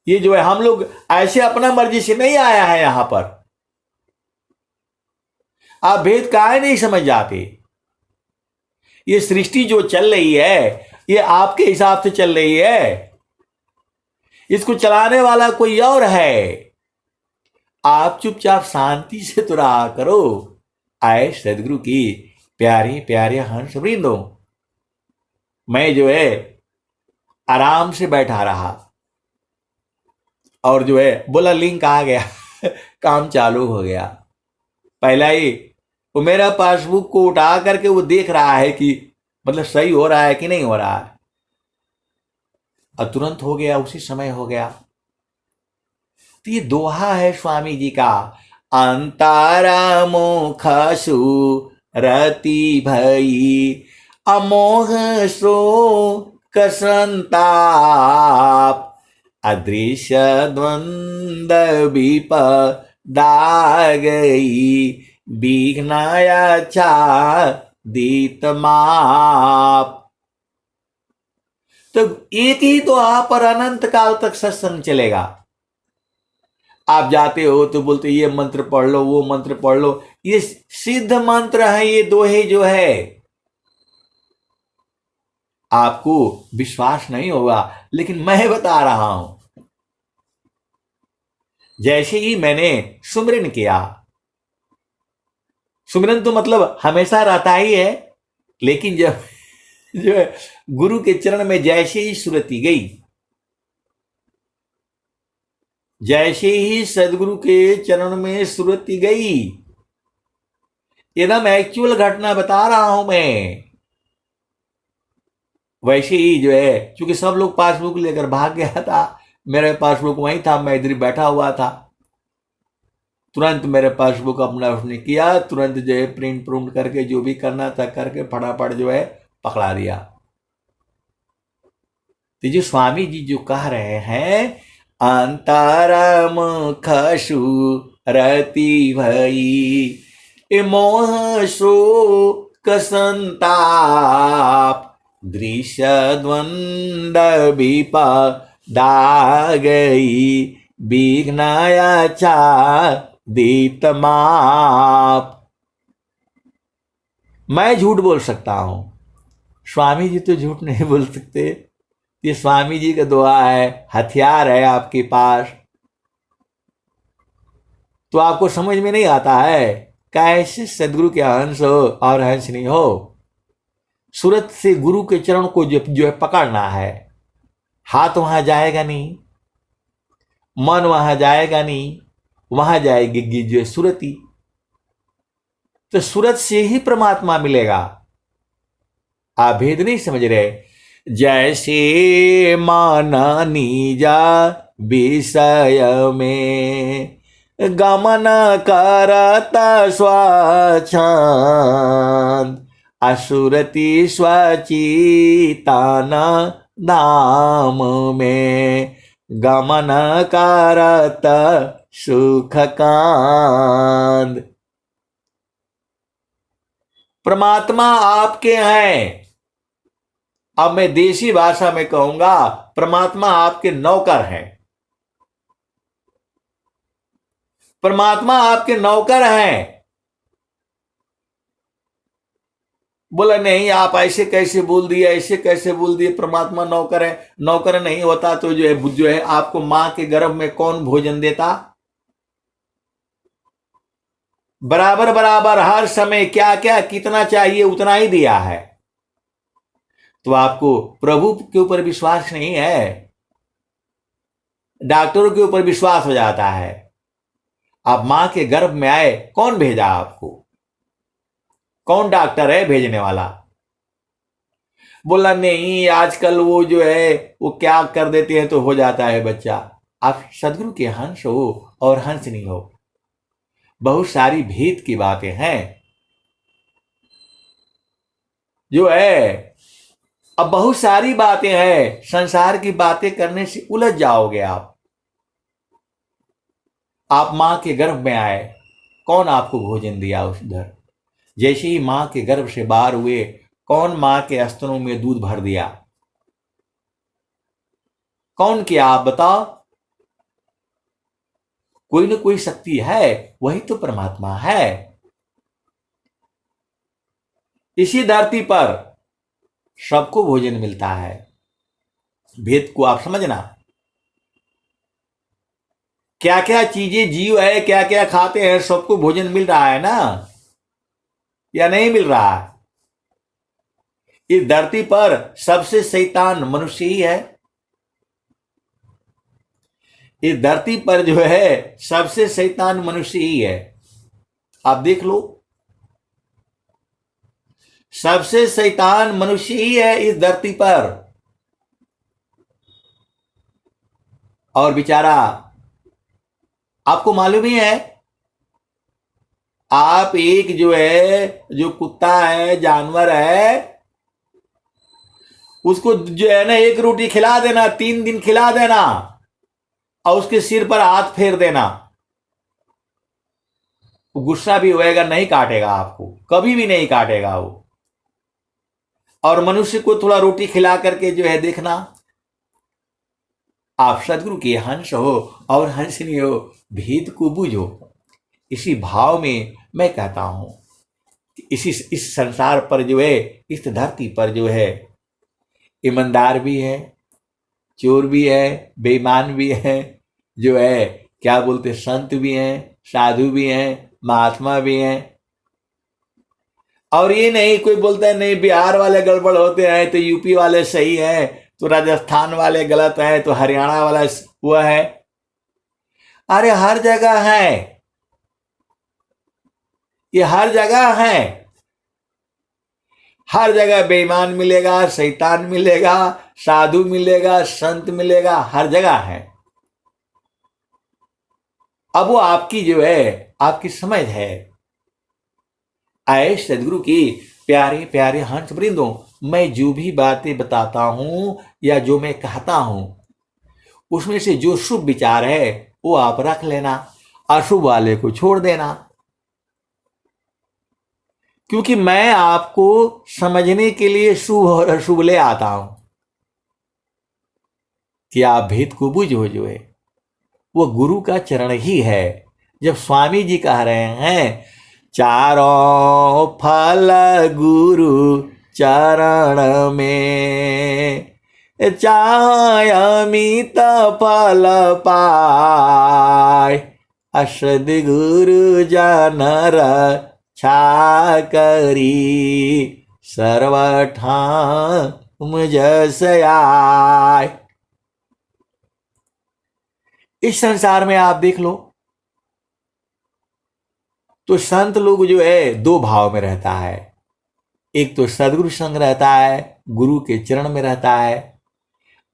ये जो है हम लोग ऐसे अपना मर्जी से नहीं आया है यहां पर। आप भेद काहे नहीं समझ जाते? ये सृष्टि जो चल रही है ये आपके हिसाब से चल रही है, इसको चलाने वाला कोई और है। आप चुपचाप शांति से तो रहा करो। आए सदगुरु की प्यारे प्यारे हंस वृंदो। मैं जो है आराम से बैठा रहा और जो है बोला लिंक आ गया काम चालू हो गया। पहला ही वो मेरा पासबुक को उठा करके वो देख रहा है कि मतलब सही हो रहा है कि नहीं हो रहा है, और तुरंत हो गया, उसी समय हो गया। तो ये दोहा है स्वामी जी का, अंतारा मोखसु रति भई अमोह सो कसंताप अदृश्य द्वंद्व विपदा गई, बिघनाया दीत माप। तो एक ही तो आप पर अनंत काल तक सत्संग चलेगा। आप जाते हो तो बोलते ये मंत्र पढ़ लो, वो मंत्र पढ़ लो, ये सिद्ध मंत्र है, ये दोहे जो है। आपको विश्वास नहीं होगा, लेकिन मैं बता रहा हूं। जैसे ही मैंने सुमिरन किया, सुमिरन तो मतलब हमेशा रहता ही है, लेकिन जब जो है गुरु के चरण में जैसे ही सुरति गई, जैसे ही सदगुरु के चरण में सुरति गई, एकदम एक्चुअल घटना बता रहा हूं मैं। वैसे ही जो है, क्योंकि सब लोग पासबुक लेकर भाग गया था, मेरे पासबुक वहीं था, मैं इधर बैठा हुआ था। तुरंत मेरे पासबुक अपना उसने किया, तुरंत जो है प्रिंट प्रूंट करके जो भी करना था करके फटाफट जो है पकड़ा दिया। तो जो स्वामी जी जो कह रहे हैं, अंतरम खसु रति भई, मोह शोक संताप, दृश्य द्वंद्व विपदा गई, बिघ्नाया दीत माप। मैं झूठ बोल सकता हूं, स्वामी जी तो झूठ नहीं बोल सकते। ये स्वामी जी का दुआ है, हथियार है आपके पास। तो आपको समझ में नहीं आता है कैसे सदगुरु के हंस हो और हंस नहीं हो। सूरत से गुरु के चरण को जो है पकड़ना है। हाथ वहां जाएगा नहीं, मन वहां जाएगा नहीं, वहां जाएगी जो है सूरती। तो सूरत से ही परमात्मा मिलेगा। आप भेद नहीं समझ रहे। जैसे माना नीजा विषय में, गमन करता स्वच्छंद, असुरति स्वचितान धाम में, गमन करत सुख कांद। परमात्मा आपके हैं। अब मैं देसी भाषा में कहूंगा, परमात्मा आपके नौकर हैं। परमात्मा आपके नौकर हैं। बोला नहीं, आप ऐसे कैसे बोल दिए, ऐसे कैसे बोल दिए, परमात्मा नौकर है। नौकर नहीं होता तो जो है आपको मां के गर्भ में कौन भोजन देता? बराबर बराबर हर समय क्या क्या कितना चाहिए उतना ही दिया है। तो आपको प्रभु के ऊपर विश्वास नहीं है, डॉक्टरों के ऊपर विश्वास हो जाता है। आप मां के गर्भ में आए, कौन भेजा आपको? कौन डॉक्टर है भेजने वाला? बोला नहीं, आजकल वो जो है वो क्या कर देते हैं तो हो जाता है बच्चा। आप सदगुरु के हंस हो और हंस नहीं हो। बहुत सारी भेद की बातें हैं जो है। अब बहुत सारी बातें हैं, संसार की बातें करने से उलझ जाओगे आप। आप मां के गर्भ में आए, कौन आपको भोजन दिया उधर? जैसे ही मां के गर्भ से बाहर हुए, कौन मां के स्तनों में दूध भर दिया? कौन किया आप बताओ? कोई न कोई शक्ति है, वही तो परमात्मा है। इसी धरती पर सबको भोजन मिलता है। भेद को आप समझना। क्या क्या चीजें जीव है, क्या क्या खाते हैं, सबको भोजन मिल रहा है ना, या नहीं मिल रहा है? इस धरती पर सबसे शैतान मनुष्य ही है। इस धरती पर जो है सबसे शैतान मनुष्य ही है। आप देख लो, सबसे शैतान मनुष्य ही है इस धरती पर। और बेचारा, आपको मालूम ही है, आप एक जो है जो कुत्ता है, जानवर है, उसको जो है ना एक रोटी खिला देना, 3 दिन खिला देना, और उसके सिर पर हाथ फेर देना, वो गुस्सा भी होएगा, नहीं काटेगा आपको, कभी भी नहीं काटेगा वो। और मनुष्य को थोड़ा रोटी खिला करके जो है देखना, आप सदगुरु के हंस हो और हंसनी हो, भेद को बूझो। इसी भाव में मैं कहता हूं कि इस संसार पर जो है, इस धरती पर जो है, ईमानदार भी है, चोर भी है, बेईमान भी है, जो है क्या बोलते, संत भी हैं, साधु भी हैं, महात्मा भी हैं। और ये नहीं कोई बोलता है नहीं बिहार वाले गड़बड़ होते हैं तो यूपी वाले सही है, तो राजस्थान वाले गलत है, तो हरियाणा वाला वो है। अरे हर जगह है, ये हर जगह है। हर जगह बेईमान मिलेगा, शैतान मिलेगा, साधु मिलेगा, संत मिलेगा, हर जगह है। अब वो आपकी जो है, आपकी समझ है। आए सदगुरु की प्यारे प्यारे हंस वृंदों, मैं जो भी बातें बताता हूं या जो मैं कहता हूं, उसमें से जो शुभ विचार है वो आप रख लेना, अशुभ वाले को छोड़ देना। क्योंकि मैं आपको समझने के लिए शुभ और अशुभ ले आता हूं कि आप भेद को बूझो। जो है वो गुरु का चरण ही है। जब स्वामी जी कह रहे हैं चारों फल गुरु चरण में, चाहे अमित फल पाए, असद गुरु जानर छा करी, सर्वठाम जस आए। इस संसार में आप देख लो तो संत लोग जो है दो भाव में रहता है। एक तो सदगुरु संग रहता है, गुरु के चरण में रहता है,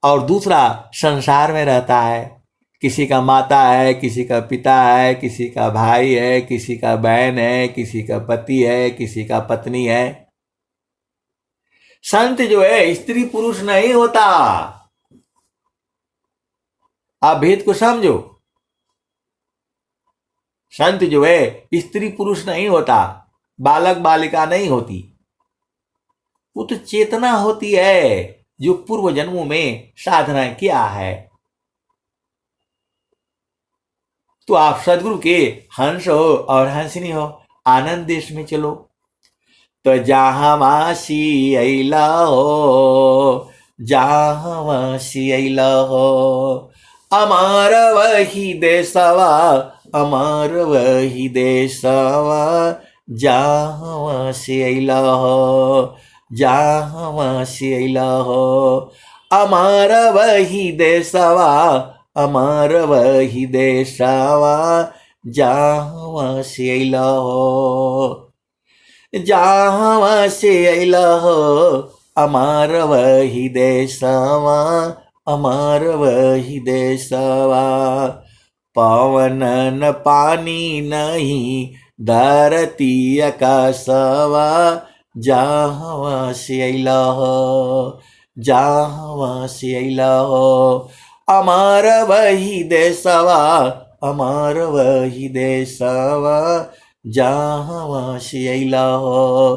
और दूसरा संसार में रहता है। किसी का माता है, किसी का पिता है, किसी का भाई है, किसी का बहन है, किसी का पति है, किसी का पत्नी है। संत जो है स्त्री पुरुष नहीं होता। आप भेद को समझो। संत जो है स्त्री पुरुष नहीं होता, बालक बालिका नहीं होती। वो तो चेतना होती है जो पूर्व जन्मों में साधना किया है। तो आप सदगुरु के हंस हो और हंसनी हो, आनंद देश में चलो। तो जहां वासी अला हो, जहां वासी अला हो, अमर वही देशवा, अमर वही देशवा, जहां वासी अला हो, जहां वासी अला हो, अमर वही देशवा, अमर वही देशवा, जहां वासी अला हो, जहां से अला हो, अमर वही देशवा, अमर वही देशवा। पवन न पानी नहीं, धरती आकाशवा, जहां से अला हो, जहां से अला हो, अमर वही देशवा, अमर वही देशवा, जहां से अला हो।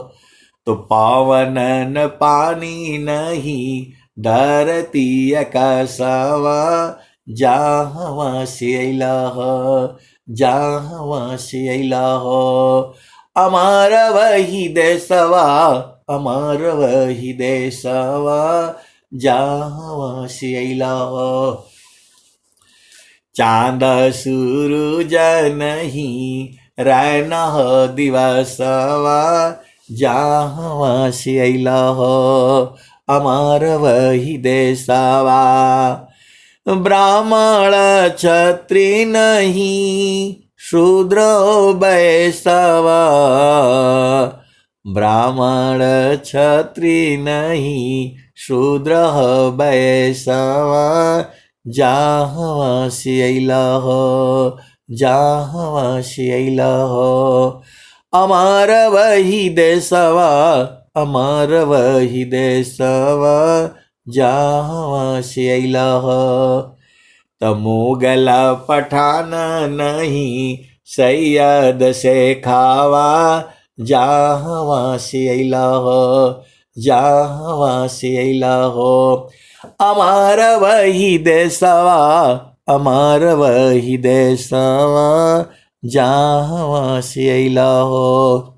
तो पावन न पानी नहीं, धरती आकाशवा, जहां से अला हो, जहां से अला हो, अमर वही देशवा, अमर वही देशवा, जहां से अला हो। चांद सूरज नहीं, रैन दिवसवा, जहां से अला हो, अमर वही देशवा। ब्राह्मण क्षत्रिय नहीं, शूद्र वैश्यवा, ब्राह्मण क्षत्रिय नहीं, शूद्र वैश्यवा, जहां से अला हो, जहां से अला हो, अमर वही देशवा, अमर वही देशवा, जहां से अला हो। तो मुगल पठान नहीं सैयद से खावा, जहाँ से अइला हो, जहाँ से अइला हो। अमार वही देशवा, अमार वही देशवा, जहाँ से अइला हो।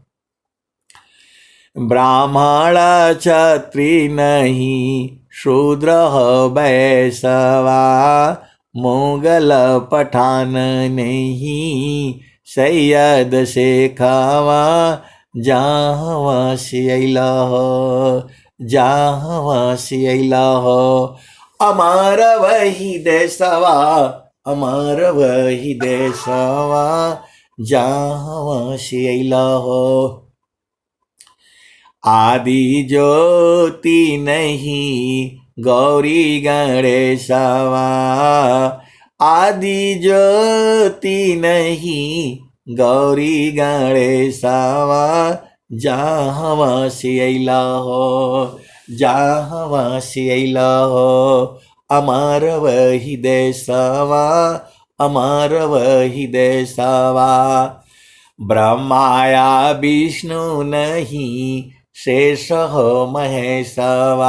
ब्राह्मण क्षत्रि नहीं शूद्र बैसवा, मुगल पठान नहीं सैयद से खावा, जहाँ से अइला हो, जहाँ से अइला हो। अमार वही देशवा, अमार वही देशवा, जहाँ से अइला हो। आदि ज्योति नहीं गौरी गणेशवा, आदि ज्योति नहीं गौरी गणेशवा, जहाँ से अइला हो, जहाँ से अइला हो। अमर वही देशवा, अमर वही देशवा। ब्रह्माया विष्णु नहीं शेष हो महेशवा,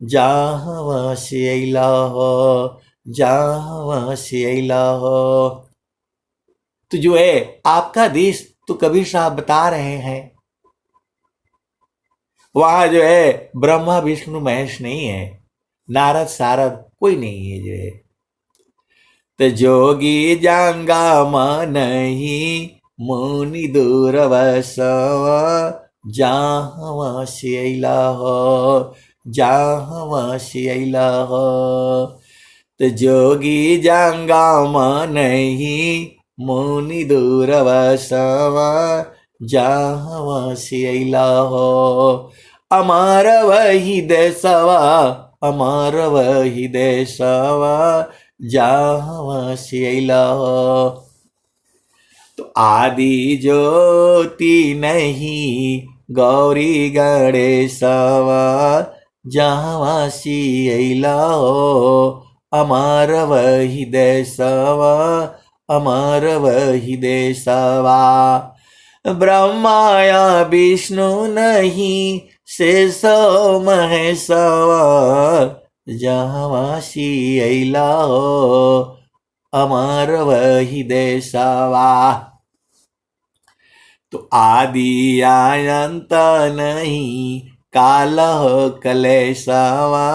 जहाँ से अइला हो, जहाँ से अइला हो। तो जो है आपका देश तो कबीर साहब बता रहे हैं, वहां जो है ब्रह्मा विष्णु महेश नहीं है, नारद सारद कोई नहीं है जो है। तो जोगी जंगम नहीं मुनि दूरवसवा, जहाँ से अइला हो, जहाँ से अइला हो। तो जोगी जंगम नहीं मुनि दूरवसवा, जहाँ से अइला हो। अमर वही देशवा, अमर वही देशवा, जहाँ से अइला हो। तो आदि ज्योति नहीं गौरी गणेशवा, जहाँ से अइला हो। अमर वही देशवा, अमर वही देशवा। ब्रह्माया विष्णु नहीं शेष महेशवा, जहाँ से अइला हो। अमर वही देशवा। तो आदि अनंत नहीं काल कलेशवा,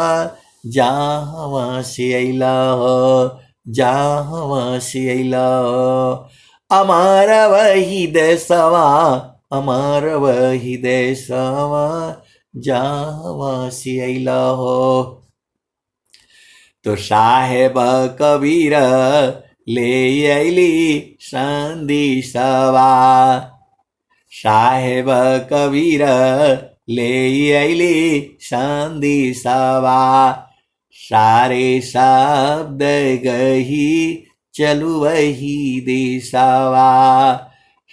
जहाँ से अइला हो, जहाँ से अइला हो। अमर वही देशवा, अमर वही देशवा, जहाँ से अइला हो। तो साहेब कबीर ले अइली संदेशवा, साहेब कबीर ले अइली संदेशवा। सारे शब्द गही चलु वही देशवा,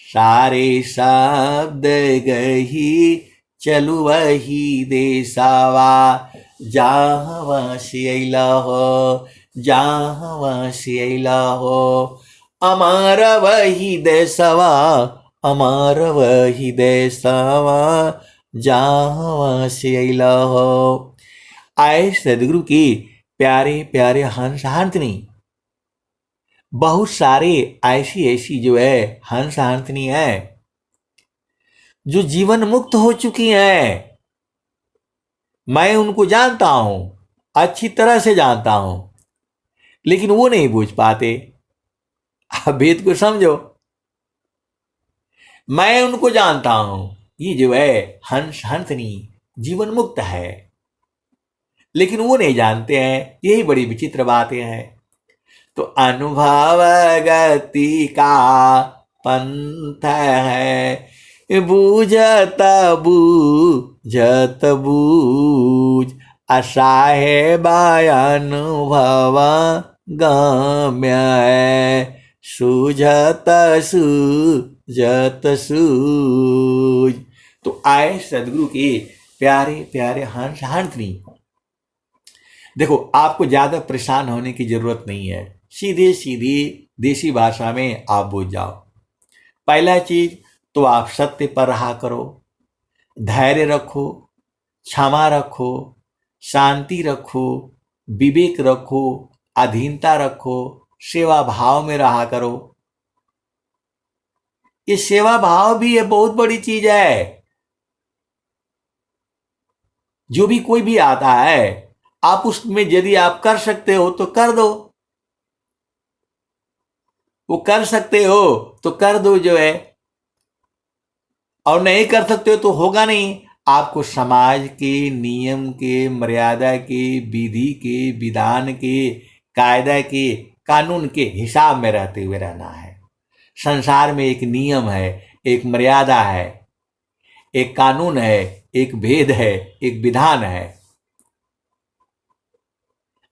सारे शब्द गही चलु वही देशवा, जहाँ से अइला हो, जहाँ से अइला हो। अमर वही देशवा, अमर वही देशवा, जहाँ से अइला हो। आए सदगुरु की प्यारे प्यारे हंस हांतनी, बहुत सारे ऐसी ऐसी जो है हंस हांतनी है जो जीवन मुक्त हो चुकी हैं। मैं उनको जानता हूं, अच्छी तरह से जानता हूं, लेकिन वो नहीं बूझ पाते। आप भेद को समझो। मैं उनको जानता हूं, ये जो है हंस हंसनी जीवन मुक्त है, लेकिन वो नहीं जानते हैं। यही बड़ी विचित्र बातें हैं। तो अनुभव गति का पंथ है, बूझत बूझत बूझ, असाहे अनुभव गम्य है, सूझत सूझत सूझ। तो आए सदगुरु के प्यारे प्यारे हंस हांतनी, देखो, आपको ज्यादा परेशान होने की जरूरत नहीं है, सीधे सीधी देसी भाषा में आप बुझ जाओ। पहला चीज तो आप सत्य पर रहा करो, धैर्य रखो, क्षमा रखो, शांति रखो, विवेक रखो, अधीनता रखो, सेवा भाव में रहा करो। ये सेवा भाव भी ये बहुत बड़ी चीज है। जो भी कोई भी आता है, आप उसमें यदि आप कर सकते हो तो कर दो, वो कर सकते हो तो कर दो जो है, और नहीं कर सकते हो तो होगा नहीं। आपको समाज के नियम के, मर्यादा के, विधि के, विधान के, कायदा के, कानून के हिसाब में रहते हुए रहना है। संसार में एक नियम है, एक मर्यादा है, एक कानून है, एक भेद है, एक विधान है।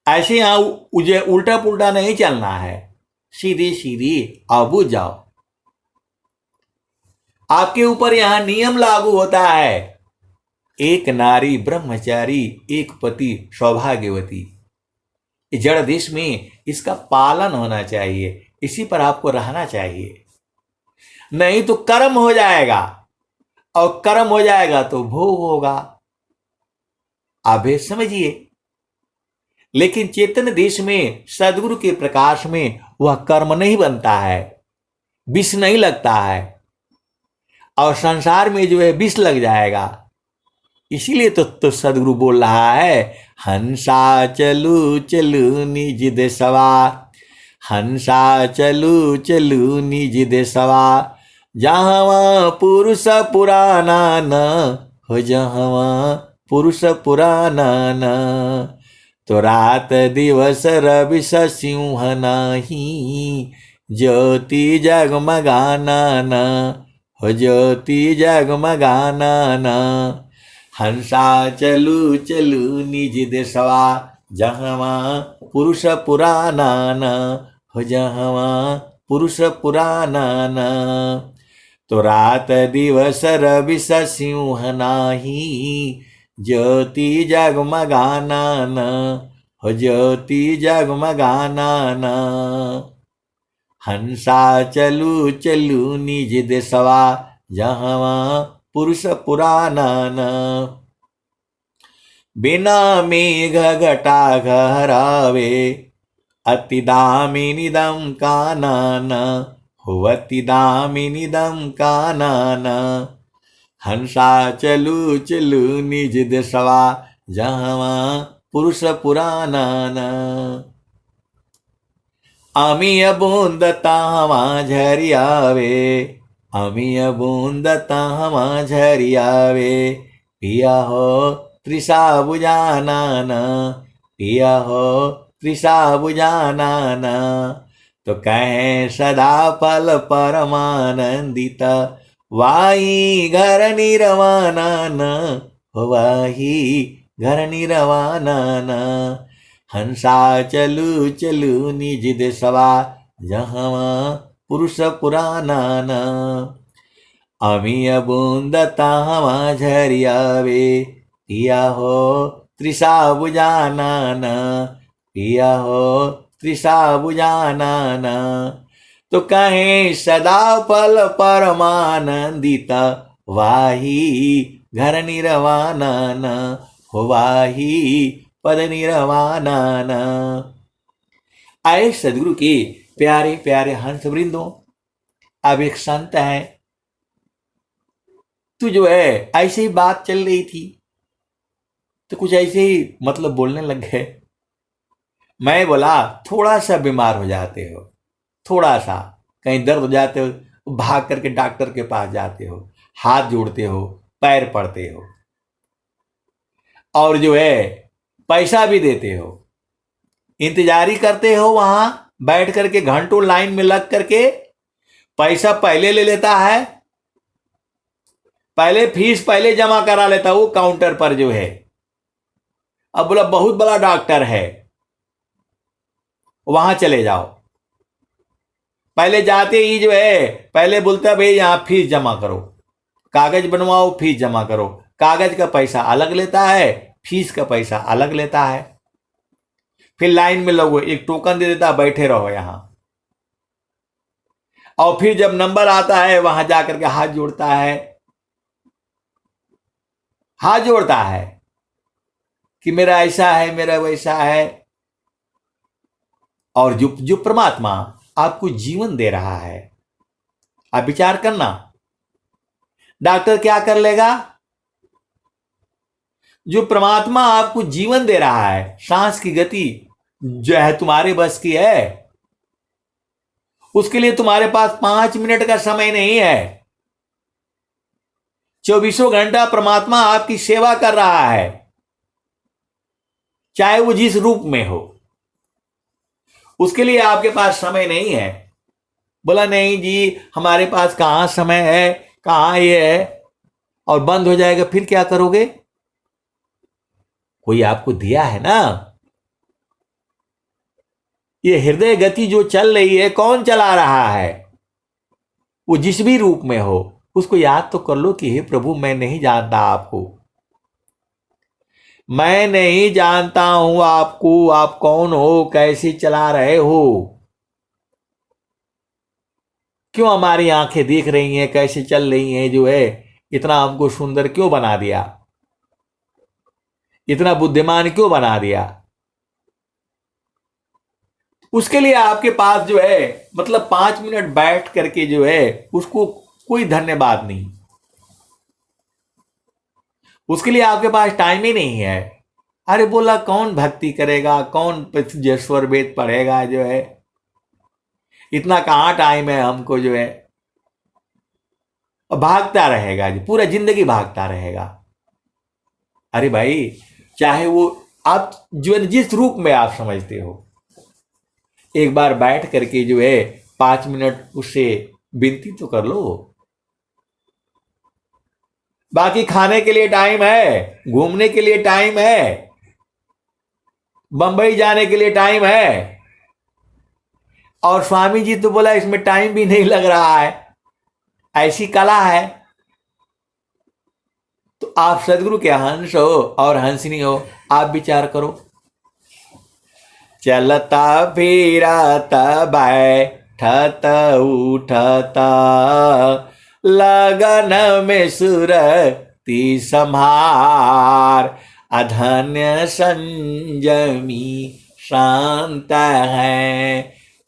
ऐसे यहां मुझे उल्टा पुल्टा नहीं चलना है, सीधी सीधी आबू जाओ। आपके ऊपर यहां नियम लागू होता है, एक नारी ब्रह्मचारी, एक पति सौभाग्यवती। जड़ देश में इसका पालन होना चाहिए, इसी पर आपको रहना चाहिए। नहीं तो कर्म हो जाएगा, और कर्म हो जाएगा तो भोग होगा। आप भी समझिए। लेकिन चेतन देश में सदगुरु के प्रकाश में वह कर्म नहीं बनता है, विष नहीं लगता है, और संसार में जो है विष लग जाएगा। इसीलिए तो सदगुरु बोल रहा है, हंसा चलू चलू निज देशवा, हंसा चलू चलू निज देशवा, जहाँ पुरुष पुराना न हो, जहाँ पुरुष पुराना न, तो रात दिवस रवि सिंह नाही, ज्योति जगमगाना न हो, ज्योति जगमगाना न। हंसा चलू चलू निज देशवा, जहाँ पुरुष पुराना न हो, जहाँ पुरुष पुराना न, तो रात दिवस रवि सिंह नाही, ज्योति जगमगाना न हो, ज्योति जगमगाना न। हंसा चलू चलू निज देशवा, जहाँ पुरुष पुराना न, बिना मेघ घटा घरावे, अति दामिनिदम कानन हो, अति दामिनिदम कानन। हंसा चलू चलू निज देशवा, जहाँ पुरुष पुराना न। अमीय बूंद ताहवा झरियावे, अमीय बूंद ताहवा झरियावे, पिया हो त्रिषा बुझाना न, पिया हो त्रिषा बुझाना न। तो कहें सदा फल परमानंदित, वाही घर निर्वाणा न हो, वाही घर निर्वाणा न। हंसा चलू चलू निज देशवा, जहाँ पुरुष पुराना न। अमीय बूंद ताहवा झरियावे, पिया हो त्रिषा बुझाना न, पिया हो त्रिषा बुझाना न। तो कहें सदा फल परमानंदित, वाही घर निर्वाणा न हो, वाही पद निर्वाणा न। आए सदगुरु के प्यारे प्यारे हंस वृंदों, अब एक संत है, तू जो है ऐसे ही बात चल रही थी तो कुछ ऐसे ही मतलब बोलने लग गए। मैं बोला थोड़ा सा बीमार हो जाते हो, थोड़ा सा कहीं दर्द हो जाते हो, भाग करके डॉक्टर के पास जाते हो, हाथ जोड़ते हो, पैर पड़ते हो, और जो है पैसा भी देते हो, इंतजारी करते हो, वहां बैठ करके घंटों लाइन में लग करके पैसा पहले ले लेता है, पहले फीस पहले जमा करा लेता वो काउंटर पर जो है। अब बोला बहुत बड़ा डॉक्टर है, वहां चले जाओ। पहले जाते ही जो है पहले बोलता भाई यहां फीस जमा करो, कागज बनवाओ, फीस जमा करो। कागज का पैसा अलग लेता है, फीस का पैसा अलग लेता है। फिर लाइन में लगो, एक टोकन दे देता, बैठे रहो यहां। और फिर जब नंबर आता है वहां जाकर के हाथ जोड़ता है, हाथ जोड़ता है कि मेरा ऐसा है, मेरा वैसा है। और जो जो परमात्मा आपको जीवन दे रहा है, आप विचार करना, डॉक्टर क्या कर लेगा? जो परमात्मा आपको जीवन दे रहा है, सांस की गति जो है तुम्हारे बस की है, उसके लिए तुम्हारे पास 5 मिनट का समय नहीं है। 24 घंटा परमात्मा आपकी सेवा कर रहा है, चाहे वो जिस रूप में हो। उसके लिए आपके पास समय नहीं है। बोला नहीं जी, हमारे पास कहां समय है, कहां ये है, और बंद हो जाएगा, फिर क्या करोगे? कोई आपको दिया है ना। ये हृदय गति जो चल रही है, कौन चला रहा है? वो जिस भी रूप में हो, उसको याद तो कर लो कि हे प्रभु, मैं नहीं जानता आपको, मैं नहीं जानता हूं आपको, आप कौन हो, कैसे चला रहे हो, क्यों हमारी आंखें देख रही हैं, कैसे चल रही हैं, जो है इतना हमको सुंदर क्यों बना दिया, इतना बुद्धिमान क्यों बना दिया। उसके लिए आपके पास जो है, मतलब 5 मिनट बैठ करके जो है, उसको कोई धन्यवाद नहीं, उसके लिए आपके पास टाइम ही नहीं है। अरे बोला कौन भक्ति करेगा, कौन स्वर वेद पढ़ेगा, जो है इतना कहाँ टाइम है हमको, जो है भागता रहेगा जी, पूरा जिंदगी भागता रहेगा। अरे भाई, चाहे वो आप जो जिस रूप में आप समझते हो, एक बार बैठ करके जो है 5 मिनट उससे विनती तो कर लो। बाकी खाने के लिए टाइम है, घूमने के लिए टाइम है, बंबई जाने के लिए टाइम है, और स्वामी जी तो बोला इसमें टाइम भी नहीं लग रहा है, ऐसी कला है। तो आप सदगुरु के हंस हो और हंसनी हो, आप विचार करो। चलता फिरता बैठत उठता, लगन में सुरती संहार, अधन्य संयमी शांत है,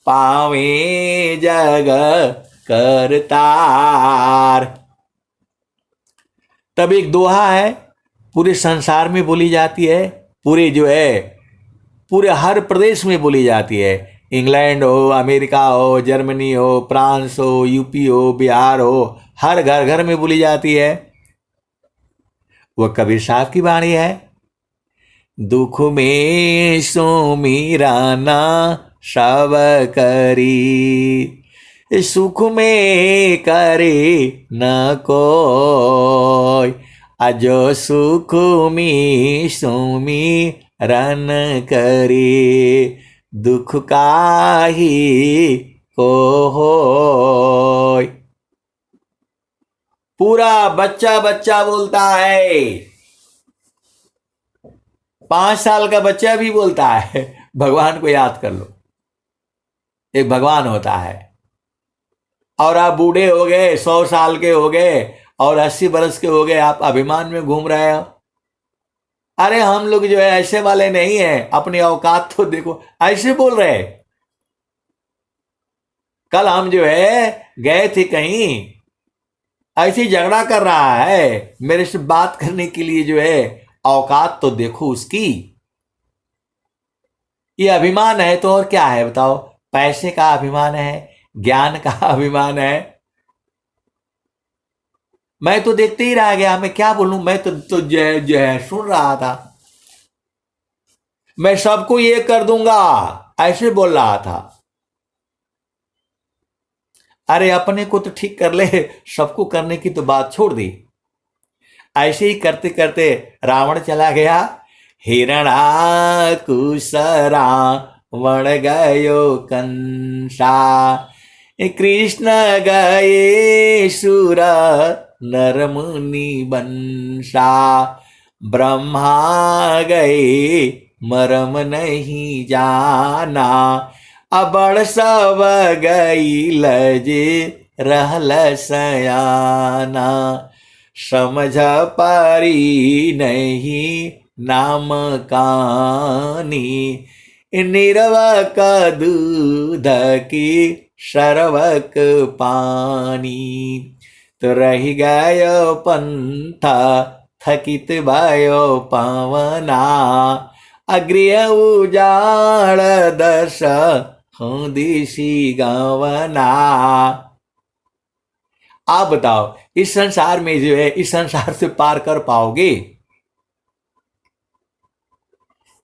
पावे जग करतार। तब एक दोहा है, पूरे संसार में बोली जाती है, पूरे जो है पूरे हर प्रदेश में बोली जाती है। इंग्लैंड हो, अमेरिका हो, जर्मनी हो, फ्रांस हो, यूपी हो, बिहार हो, हर घर घर में बोली जाती है। वह कबीर साहब की वाणी है। दुख में सुमिराना सब करी, सुख में करे न कोई, अजो सुख में सुमिरन करे, दुख काहि को होय। पूरा बच्चा बच्चा बोलता है, 5 साल का बच्चा भी बोलता है, भगवान को याद कर लो। एक भगवान होता है, और आप बूढ़े हो गए, 100 साल के हो गए और 80 बरस के हो गए, आप अभिमान में घूम रहे हो। अरे हम लोग जो है ऐसे वाले नहीं है, अपनी औकात तो देखो, ऐसे बोल रहे। कल हम जो है गए थे कहीं, ऐसे झगड़ा कर रहा है मेरे से बात करने के लिए, जो है औकात तो देखो उसकी। ये अभिमान है तो और क्या है बताओ? पैसे का अभिमान है, ज्ञान का अभिमान है। मैं तो देखते ही रह गया, मैं क्या बोलूं, मैं तो जो है सुन रहा था। मैं सबको ये कर दूंगा, ऐसे बोल रहा था। अरे अपने को तो ठीक कर ले, सबको करने की तो बात छोड़ दी। ऐसे ही करते करते रावण चला गया, हिरणाकुशरा वण गयो कंसा, कृष्ण गए सुर नर मुनि बंसा, ब्रह्मा गए मरम नहीं जाना। अबड़ सब गई लजे रहल सयाना। समझ पारी नहीं नाम कानी। निरवक दूध की शरवक पानी। तो रही गयो पंथा थकित भयो पवना। अग्रिय उजाड़ दश हूँ दिशी गवना। आप बताओ इस संसार में जो है, इस संसार से पार कर पाओगे?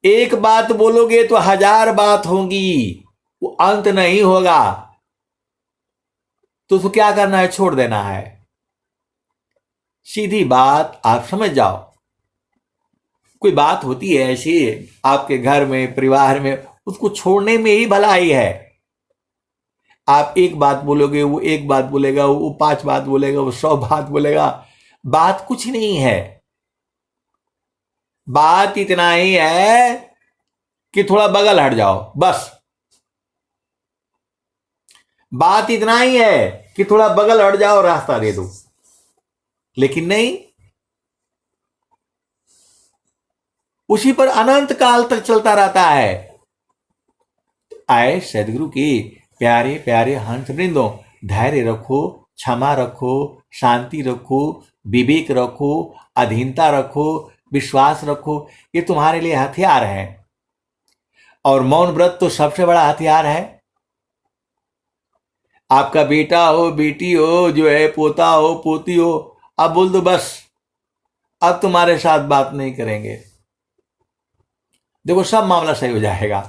एक बात बोलोगे तो हजार बात होंगी, वो अंत नहीं होगा। तो उसको क्या करना है? छोड़ देना है। सीधी बात आप समझ जाओ। कोई बात होती है ऐसी आपके घर में, परिवार में, उसको छोड़ने में ही भलाई है। आप एक बात बोलोगे, वो एक बात बोलेगा, वो 5 बात बोलेगा, वो 100 बात बोलेगा। बात कुछ नहीं है। बात इतना ही है कि थोड़ा बगल हट जाओ, बस। बात इतना ही है कि थोड़ा बगल हट जाओ, रास्ता दे दो। लेकिन नहीं, उसी पर अनंत काल तक चलता रहता है। आए सदगुरु की प्यारे प्यारे हंस वृंदों, धैर्य रखो, क्षमा रखो, शांति रखो, विवेक रखो, अधीनता रखो, विश्वास रखो। ये तुम्हारे लिए हथियार है। और मौन व्रत तो सबसे बड़ा हथियार है। आपका बेटा हो, बेटी हो, जो है पोता हो, पोती हो, अब बोल दो बस, अब तुम्हारे साथ बात नहीं करेंगे। देखो सब मामला सही हो जाएगा।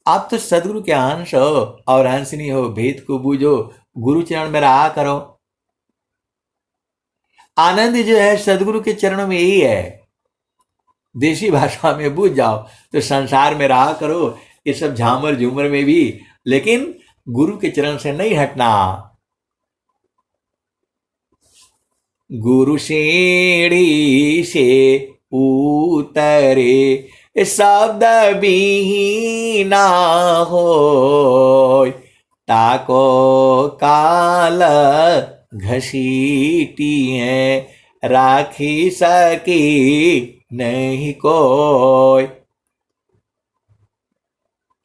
आप तो सदगुरु के अंश हो और हंसनी हो, भेद को बूझो, गुरु चरण में रहा करो। आनंद जो है सदगुरु के चरणों में यही है। देसी भाषा में बूझ जाओ तो संसार में रहा करो, ये सब झामर झूमर में भी, लेकिन गुरु के चरण से नहीं हटना। गुरु सीढ़ी से उतरे शब्द बिहीना हो। ताको काल घसीटी है, राखी सकी नहीं कोई।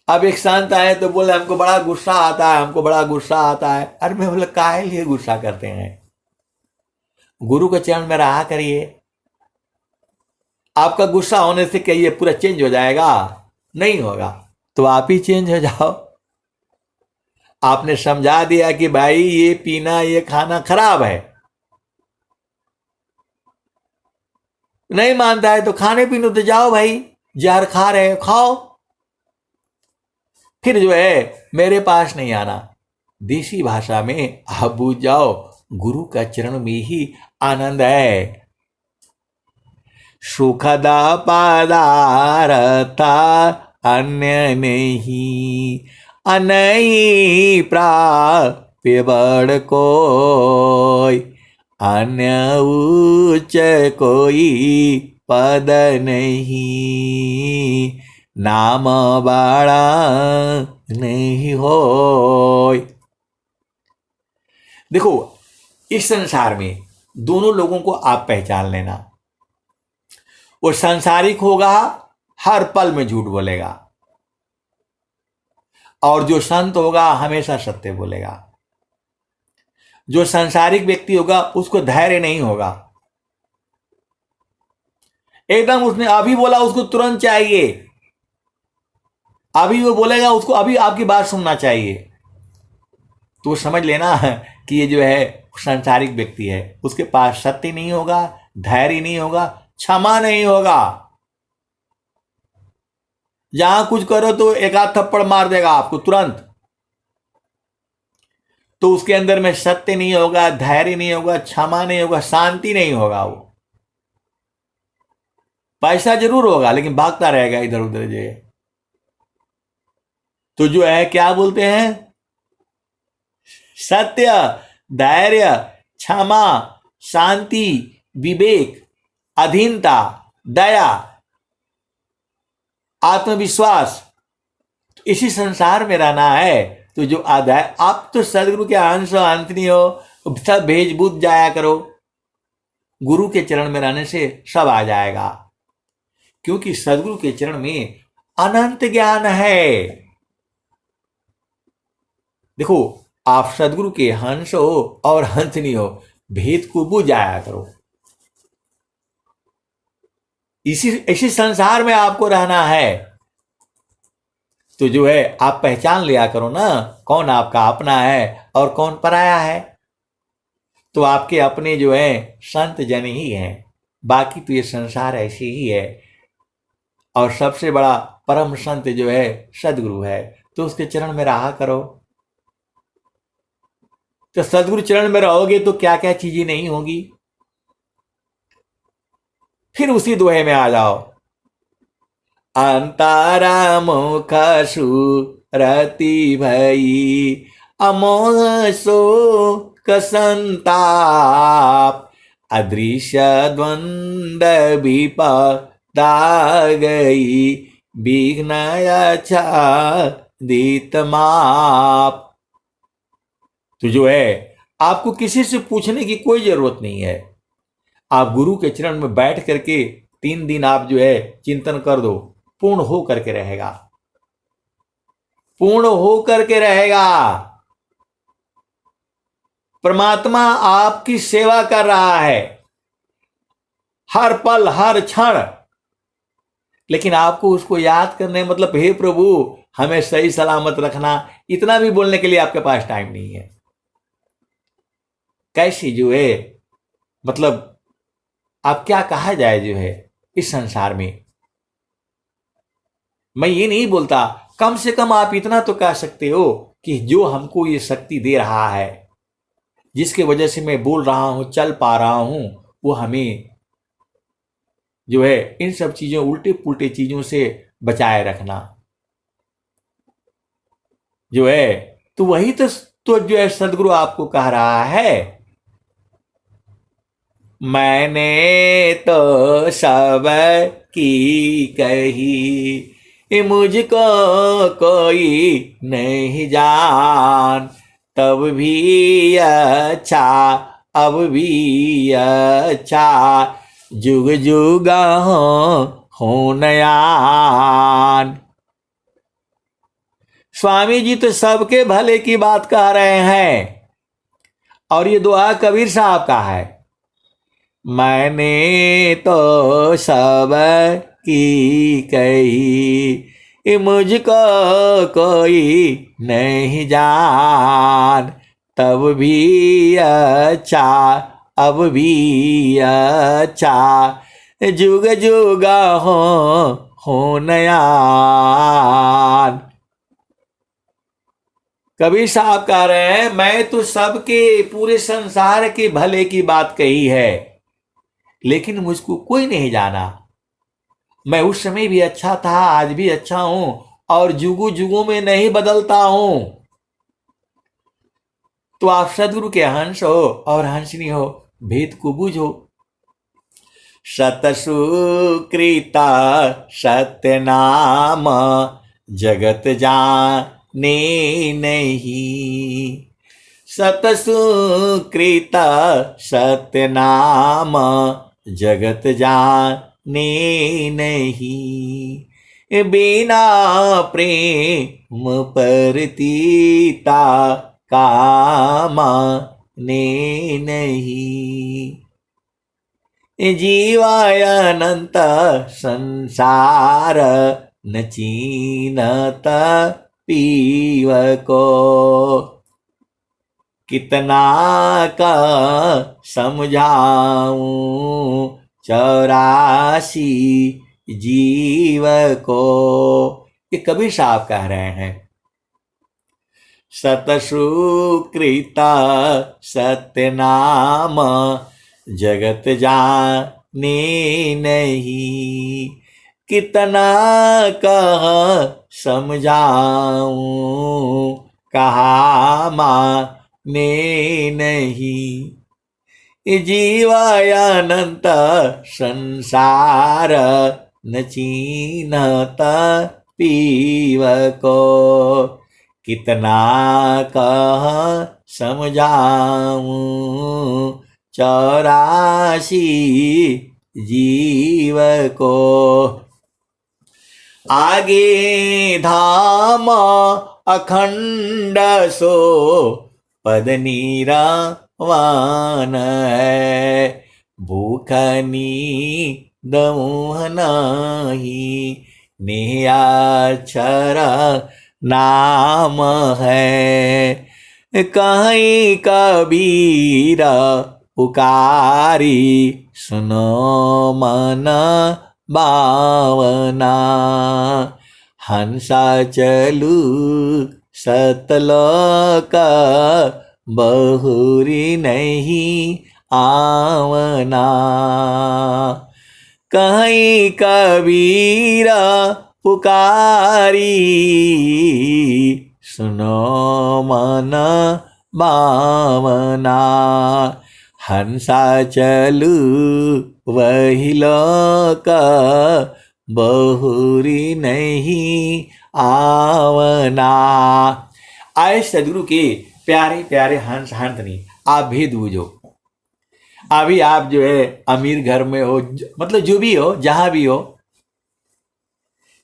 अब एक संत आए तो बोले हमको बड़ा गुस्सा आता है, हमको बड़ा गुस्सा आता है। अरे मैं बोला काहे लिए गुस्सा करते हैं? गुरु के चरण में रहा करिए। आपका गुस्सा होने से क्या ये पूरा चेंज हो जाएगा? नहीं होगा। तो आप ही चेंज हो जाओ। आपने समझा दिया कि भाई ये पीना, ये खाना खराब है, नहीं मानता है तो खाने पीने तो जाओ भाई, जहर खा रहे हो खाओ, फिर जो है मेरे पास नहीं आना। देसी भाषा में आप बूझ जाओ, गुरु का चरण में ही आनंद है। सुखद पदार्थ अन्य नहीं, अनही प्राप्य बड़ कोई। अन्य उच्च कोई पद नहीं, नाम बड़ा नहीं हो। देखो इस संसार में दोनों लोगों को आप पहचान लेना। वो सांसारिक होगा, हर पल में झूठ बोलेगा, और जो संत होगा हमेशा सत्य बोलेगा। जो सांसारिक व्यक्ति होगा उसको धैर्य नहीं होगा, एकदम उसने अभी बोला उसको तुरंत चाहिए, अभी वो बोलेगा उसको अभी आपकी बात सुनना चाहिए। तो समझ लेना कि ये जो है सांसारिक व्यक्ति है, उसके पास सत्य नहीं होगा, धैर्य नहीं होगा, क्षमा नहीं होगा। जहां कुछ करो तो एक आध थप्पड़ मार देगा आपको तुरंत। तो उसके अंदर में सत्य नहीं होगा, धैर्य नहीं होगा, क्षमा नहीं होगा, शांति नहीं होगा। वो पैसा जरूर होगा लेकिन भागता रहेगा इधर उधर जो है। तो जो है क्या बोलते हैं? सत्य, धैर्य, क्षमा, शांति, विवेक, अधीनता, दया, आत्मविश्वास, इसी संसार में रहना है। तो जो आधा है, आप तो सदगुरु के अंश हो, अंतनी हो, सब भेज बूझ जाया करो। गुरु के चरण में रहने से सब आ जाएगा, क्योंकि सदगुरु के चरण में अनंत ज्ञान है। देखो, आप सदगुरु के हंस हो और हंसनी हो, भेद को बुझ जाया करो। इसी संसार में आपको रहना है, तो जो है आप पहचान लिया करो ना, कौन आपका अपना है और कौन पराया है। तो आपके अपने जो है संत जन ही हैं, बाकी तो ये संसार ऐसे ही है। और सबसे बड़ा परम संत जो है सदगुरु है, तो उसके चरण में रहा करो। तो सदगुरु चरण में रहोगे तो क्या क्या चीजें नहीं होगी। फिर उसी दोहे में आ जाओ। अंतारा मुख सुरति भई, अमोह शोक संताप, अदृश्य द्वंद विपदा गई, विघ्न आच्छादित माप। तो जो है आपको किसी से पूछने की कोई जरूरत नहीं है। आप गुरु के चरण में बैठ करके 3 दिन आप जो है चिंतन कर दो, पूर्ण हो करके रहेगा, पूर्ण हो करके रहेगा। परमात्मा आपकी सेवा कर रहा है हर पल हर क्षण, लेकिन आपको उसको याद करने, मतलब हे प्रभु हमें सही सलामत रखना, इतना भी बोलने के लिए आपके पास टाइम नहीं है। कैसी जो है, मतलब आप क्या कहा जाए जो है इस संसार में। मैं ये नहीं बोलता, कम से कम आप इतना तो कह सकते हो कि जो हमको ये शक्ति दे रहा है, जिसके वजह से मैं बोल रहा हूं, चल पा रहा हूं, वो हमें जो है इन सब चीजों, उल्टे पुल्टे चीजों से बचाए रखना जो है। तो वही तो जो है सदगुरु आपको कह रहा है, मैंने तो सब की कही, मुझको कोई नहीं जान, तब भी अच्छा अब भी अच्छा, जुग जुग हो नयान। स्वामी जी तो सबके भले की बात कह रहे हैं, और ये दुआ कबीर साहब का है, मैंने तो सब की कही, मुझको कोई नहीं जान, तब भी अच्छा अब भी अच्छा, जुग जुग हो नयान। कबीर साहब कह रहे हैं, मैं तो सबके, पूरे संसार के भले की बात कही है, लेकिन मुझको कोई नहीं जाना। मैं उस समय भी अच्छा था, आज भी अच्छा हूं, और जुगों जुगों में नहीं बदलता हूं। तो आप सदगुरु के हंस हो और हंसनी हो, भेद को बूझो। सतसुकृता सत्य नाम, जगत जाने नहीं, सतसुकृता सत्य नाम, जगत जाने नहीं, बिना प्रेम परतीता कामा ने नहीं, जीवाय अनंत संसार, न चीनत पीव को, कितना का समझाऊं 84 जीव को। ये कबीर साहब कह रहे हैं। सतसुकृता सत्य नाम, जगत जाने नहीं, कितना कह समझाऊं कहा माने नहीं, जीवाय अनंत संसार, न चीन्हता पीव को, कितना कह समझाऊं 84 जीव को। आगे धाम अखंड सो पद नीरावान है, भूखनी दमुह नाही नियाक्षर नाम है। कहीं कबीर पुकारी सुनो मन भावना, हंसा चलू सतलोक बहुरी नहीं आवना। कहीं कबीर पुकारी सुनो मन भावना, हंसा चलू वही लोक बहुरी नहीं आवना। आए सदगुरु के प्यारे प्यारे हंस हंसनी, आप भेद बूझो। अभी आप जो है अमीर घर में हो, मतलब जो भी हो, जहां भी हो,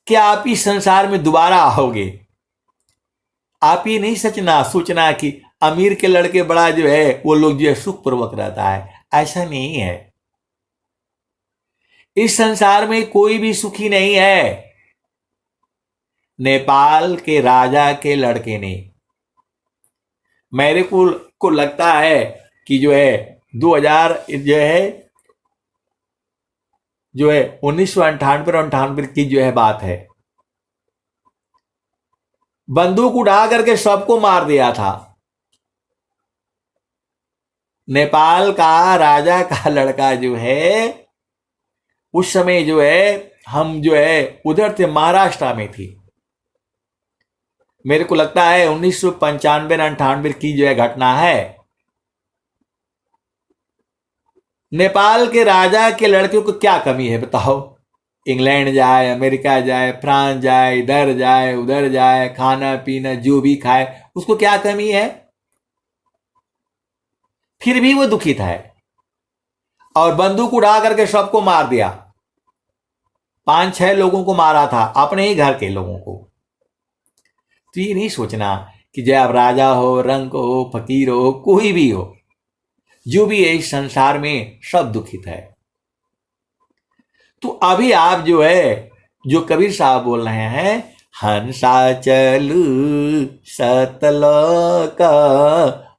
क्या आप इस संसार में दोबारा आओगे? आप ये नहीं सोचना कि अमीर के लड़के बड़ा जो है वो लोग जो है सुखपूर्वक रहता है, ऐसा नहीं है। इस संसार में कोई भी सुखी नहीं है। नेपाल के राजा के लड़के ने, मेरे को लगता है कि जो है 2000 जो है 1998 की जो है बात है, बंदूक उठा करके सबको मार दिया था। नेपाल का राजा का लड़का जो है, उस समय जो है हम जो है उधर थे, महाराष्ट्र में थी। मेरे को लगता है 1995-98 की जो है घटना है। नेपाल के राजा के लड़कियों को क्या कमी है बताओ? इंग्लैंड जाए, अमेरिका जाए, फ्रांस जाए, इधर जाए उधर जाए, खाना पीना जो भी खाए, उसको क्या कमी है? फिर भी वो दुखित है और बंदूक उठा करके सबको मार दिया। 5-6 लोगों को मारा था, अपने ही घर के लोगों को। तो ये नहीं सोचना कि जय आप राजा हो, रंक हो, फकीर हो, कोई भी हो, जो भी है इस संसार में सब दुखित है। तो अभी आप जो है, जो कबीर साहब बोल रहे हैं, हंसा चलू सतलोक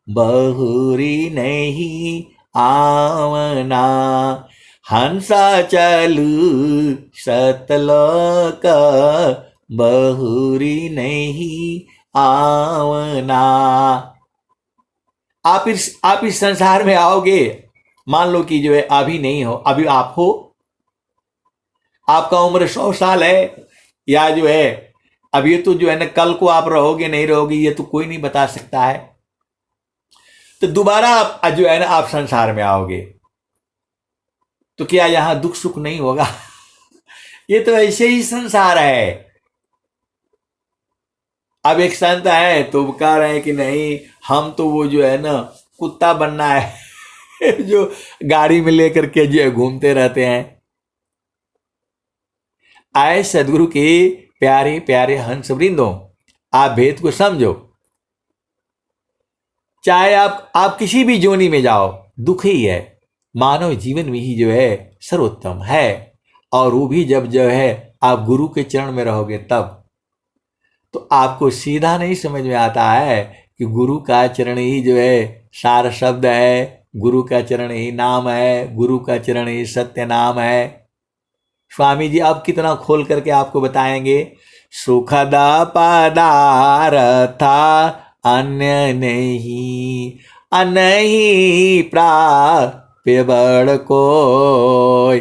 बहुरी नहीं आवना, हंसा चलू सतलोक बहुरी नहीं आवना। आप इस संसार में आओगे, मान लो कि जो है अभी नहीं हो, अभी आप हो, आपका उम्र 100 साल है, या जो है अभी तो जो है ना, कल को आप रहोगे नहीं रहोगे ये तो कोई नहीं बता सकता है। तो दोबारा आप जो है ना आप संसार में आओगे तो क्या यहां दुख सुख नहीं होगा? ये तो ऐसे ही संसार है। अब एक संत है तो कह रहे हैं कि नहीं, हम तो वो जो है ना कुत्ता बनना है जो गाड़ी में लेकर के जो घूमते रहते हैं। आए सदगुरु के प्यारे प्यारे हंस वृंदों, आप भेद को समझो। चाहे आप किसी भी जोनी में जाओ, दुख ही है। मानव जीवन में ही जो है सर्वोत्तम है, और वो भी जब जो है आप गुरु के चरण में रहोगे तब। तो आपको सीधा नहीं समझ में आता है कि गुरु का चरण ही जो है सार शब्द है, गुरु का चरण ही नाम है, गुरु का चरण ही सत्य नाम है। स्वामी जी अब कितना खोल करके आपको बताएंगे। सुखद पदार्थ अन्य नहीं, नहीं प्राप्य बड़ कोई,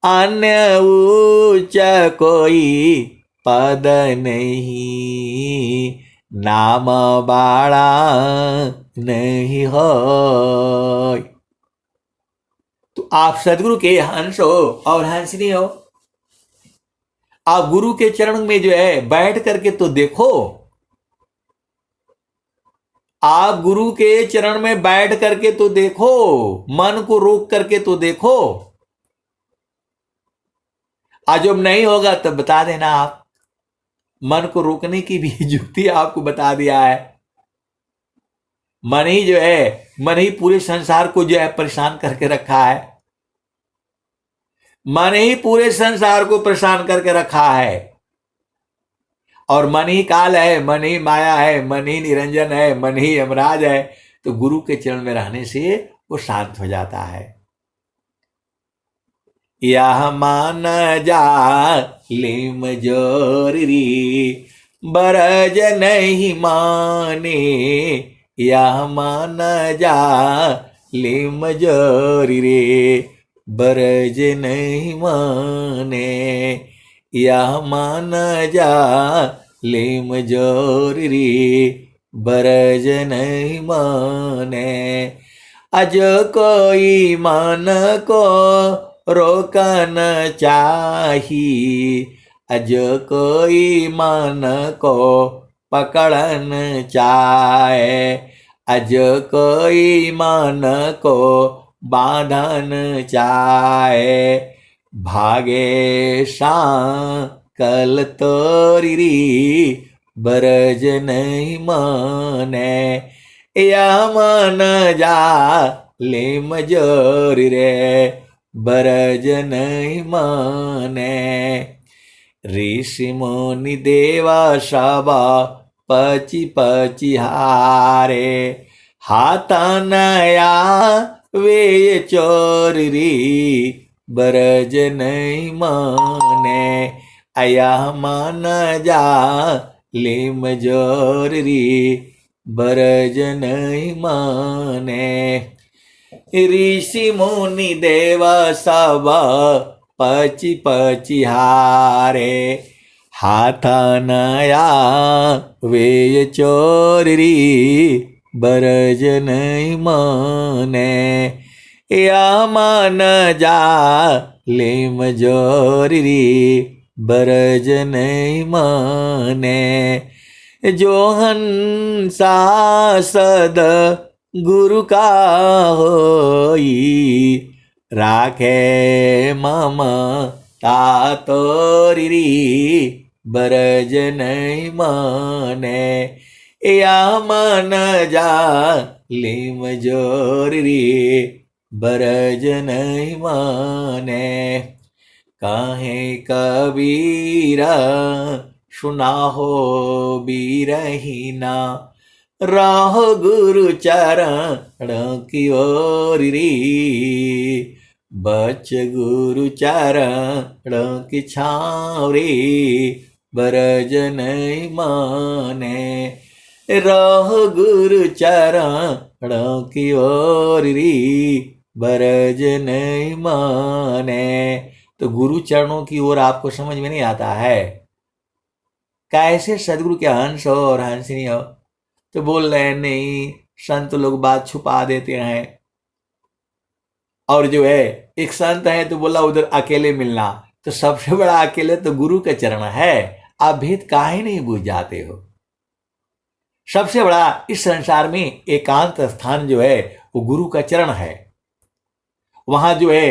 अन्य उच्च कोई पद नहीं, नाम बाड़ा नहीं हो। तो आप सदगुरु के हंस हो और हंसनी हो। आप गुरु के चरण में जो है बैठ करके तो देखो, आप गुरु के चरण में बैठ करके तो देखो, मन को रोक करके तो देखो। आज जब नहीं होगा तब बता देना आप। मन को रोकने की भी युक्ति आपको बता दिया है। मन ही जो है, मन ही पूरे संसार को जो है परेशान करके रखा है। मन ही पूरे संसार को परेशान करके रखा है। और मन ही काल है, मन ही माया है, मन ही निरंजन है, मन ही यमराज है। तो गुरु के चरण में रहने से वो शांत हो जाता है। यह मान जा लिम जोरी बरज नहीं माने, यह मान जा लिम जोरी रे बरज नहीं माने, यह मान जा लिम जोरी बरज नहीं माने। अज कोई मन को रोकन चाही, अज कोई मन को पकड़न चाहे, अज कोई मन को बांधन चाहे, भागे कल तोरी बरज नहीं माने, या मन जा ले मजोरी रे बरज नहीं माने। ऋषि मुनि देवा सबा पची पची हारे, हाथ नया वे चोरी बरज नहीं माने, आया मान जा ले मजोरी बरज नहीं माने। ऋषि मुनि देवा सब पची पची हारे, हाथ नया वे चोरी बरज नहीं माने, या मान जा ले मजोरी बरज नहीं माने। जो हंसा सद गुरु का होई, राखे ममता तोरी बरज नहीं माने, या मन जा ले मजोरी बरज नहीं माने। काहे कबीरा सुना हो बीरहीना, राह गुरु चरण की ओर री, बच गुरु चरण की छाँव रे बरज नहीं माने, राह गुरु चरण की ओर री बरज नहीं माने। तो गुरु चरणों की ओर आपको समझ में नहीं आता है, कैसे सदगुरु के हंस हो और हंसनी हो। तो बोल रहे नहीं, संत लोग बात छुपा देते हैं। और जो है एक संत है तो बोला उधर अकेले मिलना, तो सबसे बड़ा अकेले तो गुरु का चरण है। आप भेद काहे नहीं बुझ जाते हो। सबसे बड़ा इस संसार में एकांत स्थान जो है वो गुरु का चरण है। वहां जो है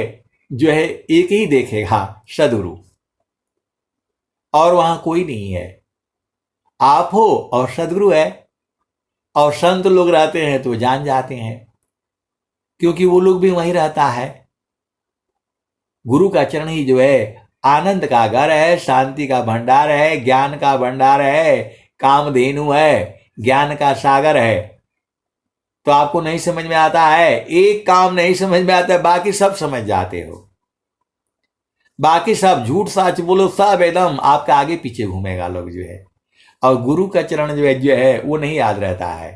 एक ही देखेगा, सदगुरु, और वहां कोई नहीं है। आप हो और सदगुरु है। और संत लोग रहते हैं तो जान जाते हैं, क्योंकि वो लोग भी वहीं रहता है। गुरु का चरण ही जो है आनंद का घर है, शांति का भंडार है, ज्ञान का भंडार है, कामधेनु है, ज्ञान का सागर है। तो आपको नहीं समझ में आता है, एक काम नहीं समझ में आता है, बाकी सब समझ जाते हो। बाकी सब झूठ सच बोलो, सब एकदम आपका आगे पीछे घूमेगा लोग जो है। और गुरु का चरण जो है वो नहीं याद रहता है।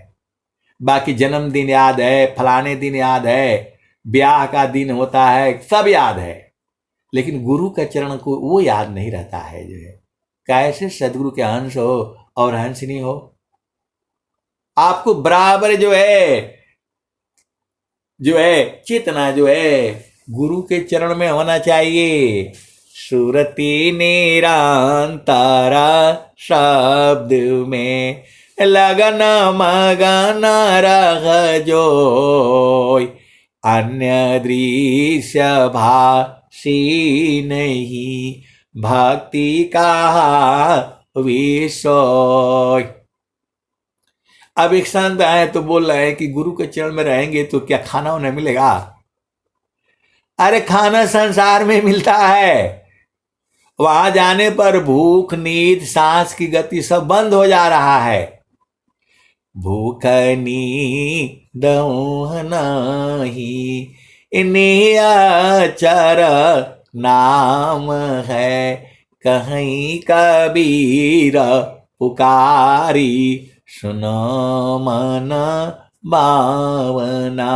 बाकी जन्मदिन याद है, फलाने दिन याद है, ब्याह का दिन होता है, सब याद है, लेकिन गुरु का चरण को वो याद नहीं रहता है जो है। कैसे सदगुरु के हंस हो और हंसनी हो। आपको बराबर जो है चेतना जो है गुरु के चरण में होना चाहिए। सुरति निरंतरा शब्द में लगन मगन रह जोय, अन्य दृश्य भाषी नहीं भक्ति का विषय। अब एक संत आए तो बोल रहे हैं कि गुरु के चरण में रहेंगे तो क्या खाना उन्हें मिलेगा? अरे खाना संसार में मिलता है, वहां जाने पर भूख नींद सांस की गति सब बंद हो जा रहा है। भूख नींद नहीं नियचर नाम है, कहीं कबीर पुकारी सुनो मन बावना।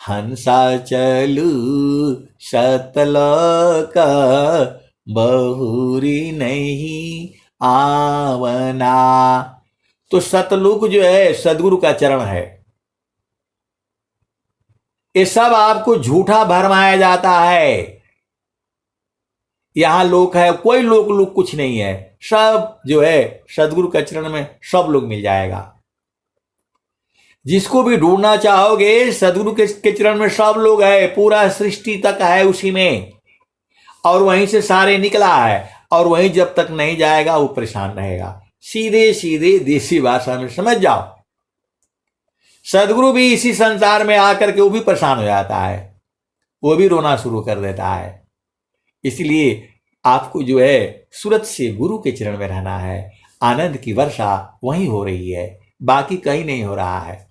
हंसा चलू सतलोक बहुरी नहीं आवना। तो सतलोक जो है सदगुरु का चरण है। ये सब आपको झूठा भरमाया जाता है। यहां लोक है, कोई लोक कुछ नहीं है। सब जो है सदगुरु के चरण में सब लोग मिल जाएगा। जिसको भी ढूंढना चाहोगे सदगुरु के चरण में सब लोग है, पूरा सृष्टि तक है उसी में, और वहीं से सारे निकला है। और वहीं जब तक नहीं जाएगा वो परेशान रहेगा। सीधे सीधे देसी भाषा में समझ जाओ, सदगुरु भी इसी संसार में आकर के वो भी परेशान हो जाता है, वो भी रोना शुरू कर देता है। इसलिए आपको जो है सूरत से गुरु के चरण में रहना है। आनंद की वर्षा वहीं हो रही है, बाकी कहीं नहीं हो रहा है।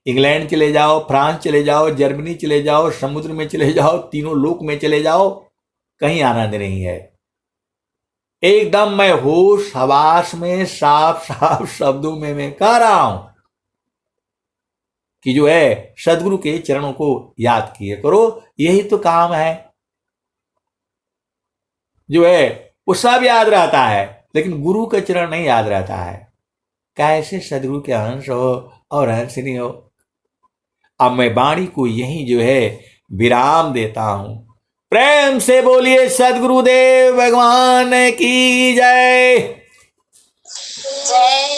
इंग्लैंड चले जाओ, फ्रांस चले जाओ, जर्मनी चले जाओ, समुद्र में चले जाओ, तीनों लोक में चले जाओ, कहीं आनंद नहीं है। एकदम मैं होश हवास में साफ साफ शब्दों में मैं कह रहा हूं कि जो है सदगुरु के चरणों को याद किए करो। यही तो काम है। जो है वो सब याद रहता है, लेकिन गुरु का चरण नहीं याद रहता है। कैसे सदगुरु के अंश हो और अंश नहीं हो। अब मैं वाणी को यहीं जो है विराम देता हूं। प्रेम से बोलिए सदगुरुदेव भगवान की जय। जय।